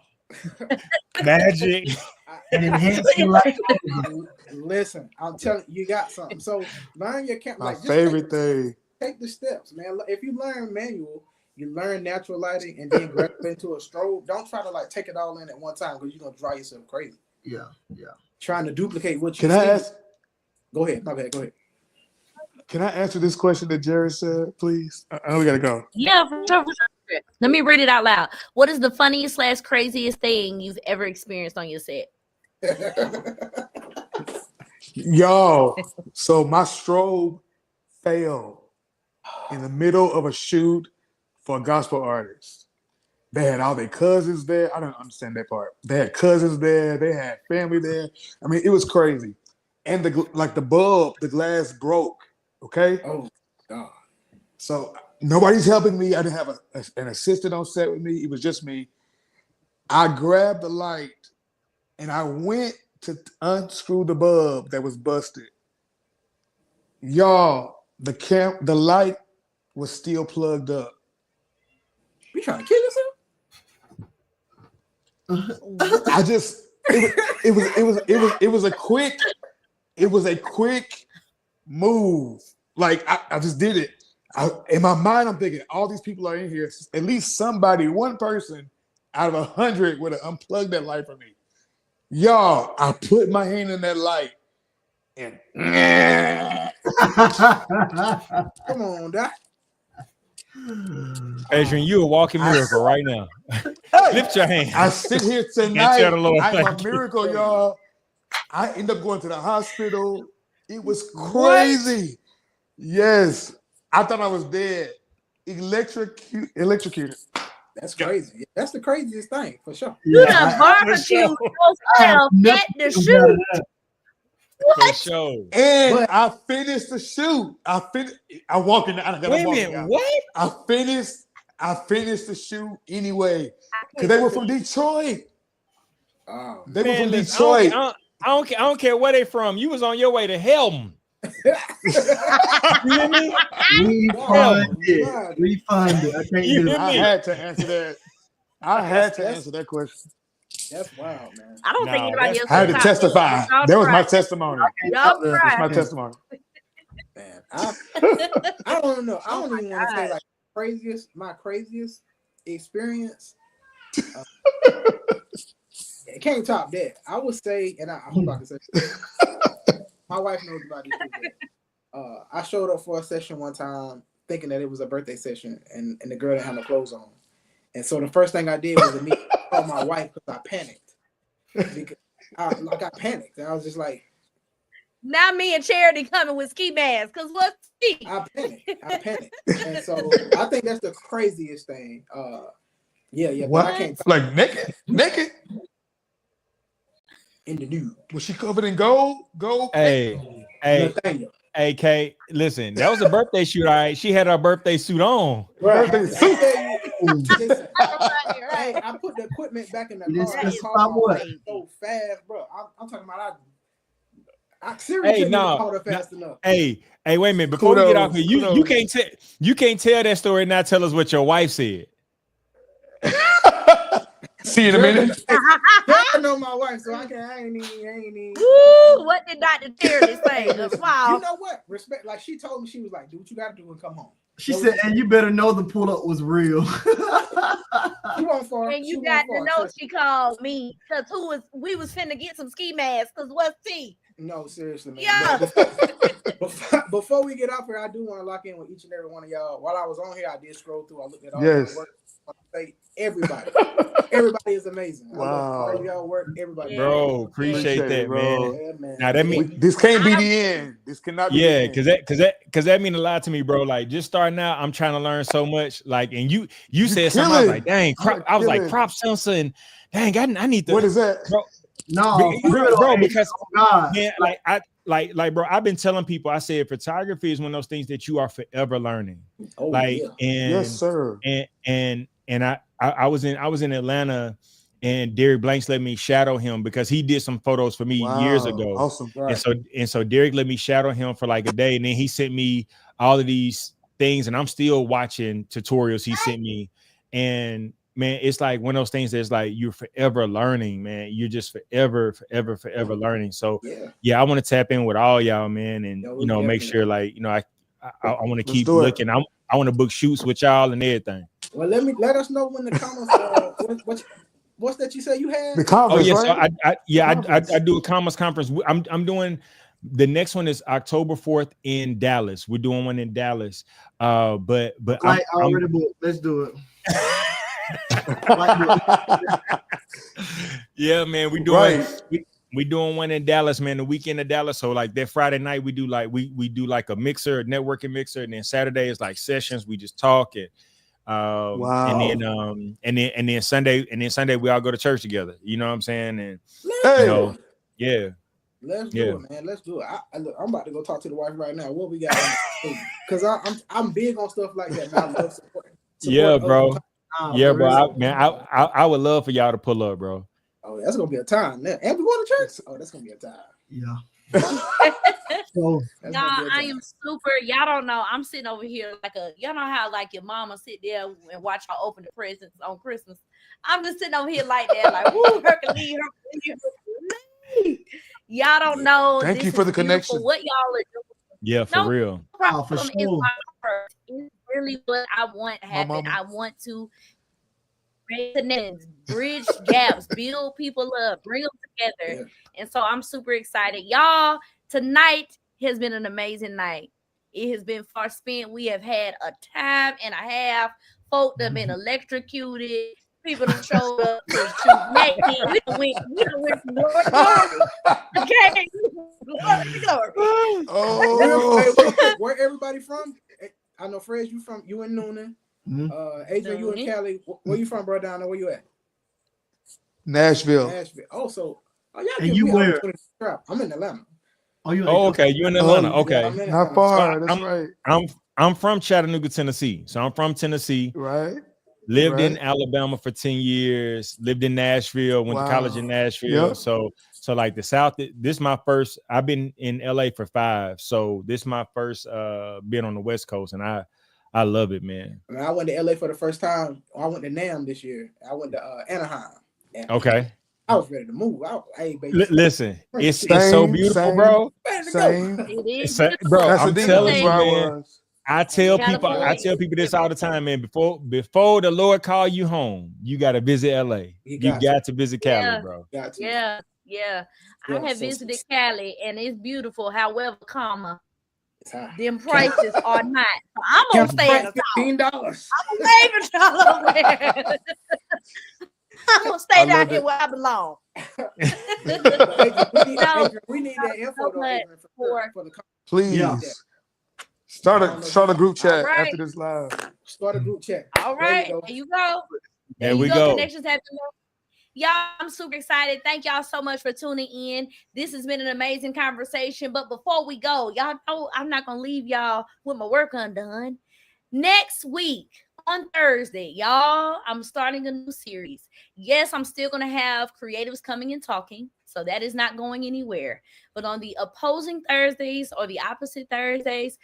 Speaker 5: magic.
Speaker 3: Listen, I'm telling you, got something. So learn your camera.
Speaker 4: My favorite thing.
Speaker 3: Take the steps, man. If you learn manual, you learn natural lighting, and then grab into a strobe. Don't try to like take it all in at one time, because you're gonna drive yourself crazy. Yeah. Trying to duplicate what you.
Speaker 4: Can I ask?
Speaker 3: Go ahead. My bad. Go ahead.
Speaker 4: Can I answer this question that Jerry said, please? I know we gotta go.
Speaker 1: Yeah, for sure. Let me read it out loud. What is the funniest / craziest thing you've ever experienced on your set?
Speaker 4: Yo, so my strobe failed in the middle of a shoot for a gospel artist. They had all their cousins there. I don't understand that part. They had cousins there. They had family there. I mean, it was crazy. And the bulb, the glass broke. Okay.
Speaker 3: Oh God.
Speaker 4: So nobody's helping me. I didn't have an assistant on set with me. It was just me. I grabbed the light and I went to unscrew the bulb that was busted. Y'all, the light was still plugged up.
Speaker 3: You trying to kill yourself?
Speaker 4: It was a quick move. Like I just did it. In my mind, I'm thinking all these people are in here. At least somebody, one person out of 100 would have unplugged that light for me. Y'all, I put my hand in that light and
Speaker 3: come on, Doc.
Speaker 5: Adrian, you a walking miracle right now. Lift your hand.
Speaker 4: I sit here tonight. I'm a miracle, y'all. I end up going to the hospital. It was crazy. Yes. I thought I was dead. Electrocuted.
Speaker 3: That's crazy. That's the craziest thing for sure.
Speaker 1: You done barbecued yourself at the shoot.
Speaker 5: For sure.
Speaker 4: And I finished the shoot. I walk in.
Speaker 5: Wait a minute. What?
Speaker 4: I finished the shoot anyway because they were from Detroit.
Speaker 3: Oh,
Speaker 4: they were from Detroit.
Speaker 5: I don't care where they from. You was on your way to Helm. You hear me?
Speaker 6: Refunded.
Speaker 4: I had to answer that. I had to answer that question.
Speaker 3: That's wild, man.
Speaker 1: I don't think anybody else.
Speaker 4: I had to testify. That was my testimony.
Speaker 1: Y'all
Speaker 4: That's my testimony.
Speaker 3: Man, I don't know. I don't even want to say like my craziest experience. It can't top that. I would say, and I hope I can say, my wife knows about this too. I showed up for a session one time thinking that it was a birthday session, and the girl didn't have no clothes on. And so the first thing I did was immediately call my wife because I panicked. Because I panicked. And I was just like,
Speaker 1: now me and Charity coming with ski masks, because what's ski?
Speaker 3: I panicked. And so I think that's the craziest thing. Yeah.
Speaker 4: What?
Speaker 3: But I can't
Speaker 4: like naked?
Speaker 3: In the nude.
Speaker 4: Was she covered in gold?
Speaker 5: Hey,
Speaker 3: Nathaniel.
Speaker 5: hey, Kate, listen, that was a birthday shoot, all right? She had her birthday suit on.
Speaker 3: Right.
Speaker 4: Birthday suit.
Speaker 3: Hey, I put the equipment back in the car. The car was so fast, bro. I'm talking about I seriously didn't call her fast enough.
Speaker 5: Hey, wait a minute. Before we get off here, you can't tell that story and not tell us what your wife said.
Speaker 4: See you in a minute.
Speaker 3: I know my wife, so I ain't even.
Speaker 1: Woo, what did Dr. Charity say? Wow.
Speaker 3: You know what? Respect. Like she told me, she was like, "Do what you got to do and come home."
Speaker 6: She said, "And you better know the pull up was real."
Speaker 1: And you got to know she called me because we was finna get some ski masks. Because what's tea?
Speaker 3: No, seriously, man.
Speaker 1: Yeah.
Speaker 3: Before we get off here, I do want to lock in with each and every one of y'all. While I was on here, I did scroll through. I looked at all your work. Everybody is amazing.
Speaker 4: Wow.
Speaker 3: I love all y'all work. Everybody,
Speaker 5: bro, appreciate that,
Speaker 4: bro.
Speaker 3: Yeah, man.
Speaker 5: Now that means
Speaker 4: this can't be the end. This cannot be.
Speaker 5: Yeah, because that mean a lot to me, bro. Like just starting out, I'm trying to learn so much. Like, and you said something. I was like, dang, I was like crop sensor, and dang, I need to.
Speaker 4: What is that,
Speaker 5: bro?
Speaker 6: No,
Speaker 5: bro, because
Speaker 6: God,
Speaker 5: man, like, bro, I've been telling people. I said photography is one of those things that you are forever learning.
Speaker 3: Oh,
Speaker 5: and
Speaker 4: yes, sir.
Speaker 5: And I was in Atlanta, and Derek Blanks let me shadow him because he did some photos for me years ago.
Speaker 4: Awesome.
Speaker 3: Right.
Speaker 5: And so Derek let me shadow him for like a day, and then he sent me all of these things, and I'm still watching tutorials he sent me. And man, it's like one of those things that's like you're forever learning, man. You're just forever learning. So yeah, I want to tap in with all y'all, man, and make sure like I want to keep looking. I want to book shoots with y'all and everything.
Speaker 3: Well, let us know when the comments. What's that you say you had?
Speaker 4: The conference,
Speaker 5: right? So I do a commerce conference. I'm doing The next one is October 4th in Dallas. We're doing one in Dallas. But
Speaker 6: I already booked. Let's do it.
Speaker 5: Yeah, man, we doing we doing one in Dallas, man. The weekend in Dallas. So like that Friday night, we do like we do like a mixer, a networking mixer, and then Saturday is like sessions. We just talk and and then Sunday we all go to church together. You know what I'm saying? And you know, yeah.
Speaker 3: Let's do it, man. Let's do it. I'm about to go talk to the wife right now. What we got? Because I'm big on stuff like that. Man. I love support
Speaker 5: yeah, bro. Yeah, bro. I would love for y'all to pull up, bro.
Speaker 3: Oh, that's gonna be a time. And we going to church. Oh, that's gonna be a time.
Speaker 6: Yeah.
Speaker 7: Y'all, I am super. Y'all don't know. I'm sitting over here like y'all know how like your mama sit there and watch y'all open the presents on Christmas. I'm just sitting over here like that, like woo, Hercules. Y'all don't know.
Speaker 4: Thank you for the connection.
Speaker 7: What y'all are doing.
Speaker 5: Yeah, for real.
Speaker 6: Oh, for sure.
Speaker 7: It's really what I want to happen. I want to connect, bridge gaps, build people up, bring them together. Yeah. And so I'm super excited. Y'all, tonight has been an amazing night. It has been far spent. We have had a time and a half. Folk that have been electrocuted. People that showed up to naked. We done went from glory to glory. Okay. Glory to glory.
Speaker 3: Oh. Where everybody from? I know Fred, you in Noonan. Adrian, you in Cali. Where you from, bro? Down there, where you at?
Speaker 4: Nashville.
Speaker 3: Oh, y'all
Speaker 6: and you where?
Speaker 3: I'm in Atlanta.
Speaker 6: Oh, you?
Speaker 5: Okay, you in Atlanta? Okay,
Speaker 3: yeah,
Speaker 4: not far.
Speaker 5: So
Speaker 4: that's right.
Speaker 5: I'm from Chattanooga, Tennessee. So I'm from Tennessee.
Speaker 4: Right.
Speaker 5: Lived in Alabama for 10 years. Lived in Nashville. Went to college in Nashville. Yep. So like the South. This is my first. I've been in LA for 5. So this is my first being on the West Coast, and I love it, man.
Speaker 3: I went to LA for the first time. I went to NAMM this year. I went to Anaheim.
Speaker 5: Okay.
Speaker 3: I was ready to move. Hey, baby.
Speaker 5: Listen, it's so beautiful, bro. Bro, I'm telling you, man. I tell people this all the time, man. Before the Lord call you home, you got to visit LA. You got to visit Cali, bro.
Speaker 7: Yeah. I have visited Cali, and it's beautiful. However, them prices are not. So I'm gonna stay at $15. I'm leaving y'all over there. I'm gonna stay down here where I belong.
Speaker 3: We need that info for the
Speaker 4: please. Yeah. Start a group chat after this live.
Speaker 3: Start a group chat.
Speaker 7: All right, there you go.
Speaker 5: There we go.
Speaker 7: Connections happen. Y'all, I'm super excited. Thank y'all so much for tuning in. This has been an amazing conversation. But before we go, y'all know I'm not gonna leave y'all with my work undone. Next week on Thursday, y'all, I'm starting a new series. Yes, I'm still gonna have creatives coming and talking. So that is not going anywhere. But on the opposing Thursdays or the opposite Thursdays,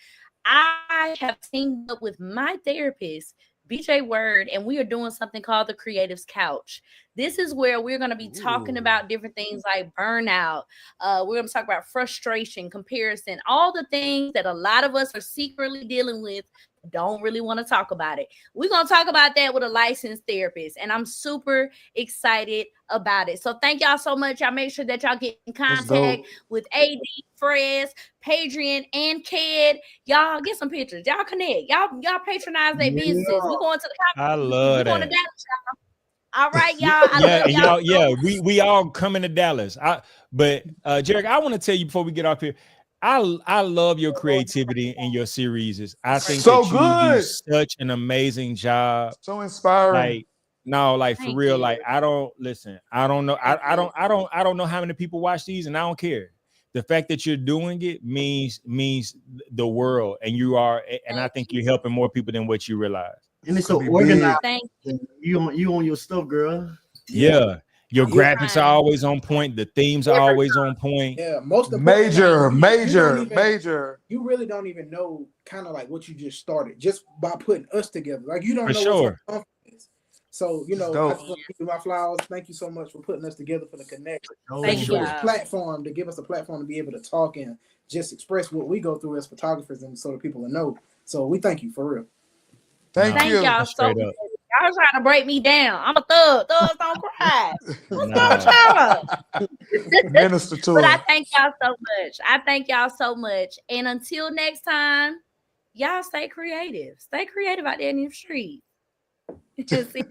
Speaker 7: I have teamed up with my therapist, BJ Word, and we are doing something called the Creatives Couch. This is where we're going to be talking about different things like burnout. We're going to talk about frustration, comparison, all the things that a lot of us are secretly dealing with, don't really want to talk about it. We're going to talk about that with a licensed therapist, and I'm super excited about it. So thank y'all so much. Y'all make sure that y'all get in contact with AD, Frez, Padrian, and Ked. Y'all get some pictures. Y'all connect. Y'all patronize their businesses. We're going to the conference.
Speaker 5: I love that. We're going to Dallas,
Speaker 7: y'all. All right, y'all. I love y'all.
Speaker 5: We all coming to Dallas. But Jerrica, I want to tell you before we get off here, I love your creativity in your series. I think that you do such an amazing job.
Speaker 4: So inspiring.
Speaker 5: For real. Like I don't know. I don't know how many people watch these, and I don't care. The fact that you're doing it means the world, and you are, and I think you're helping more people than what you realize.
Speaker 6: And it's so organized.
Speaker 7: Thank you.
Speaker 6: You on your stuff, girl.
Speaker 5: Yeah. Your graphics are always on point. The themes are always on point.
Speaker 3: Yeah, most of
Speaker 4: major.
Speaker 3: You really don't even know kind of like what you just started just by putting us together. Like you don't know
Speaker 5: sure.
Speaker 3: What is. So I just want to give you my flowers. Thank you so much for putting us together for the connection.
Speaker 7: Thank you.
Speaker 3: To give us a platform to be able to talk and just express what we go through as photographers, and so that people will know. So we thank you for real.
Speaker 4: Thank you.
Speaker 7: Y'all so much. Y'all trying to break me down. I'm a thug. Thugs don't cry. What's wrong with y'all?
Speaker 4: Minister to
Speaker 7: But
Speaker 4: her.
Speaker 7: I thank y'all so much. I thank y'all so much. And until next time, y'all stay creative. Stay creative out there in the street. See?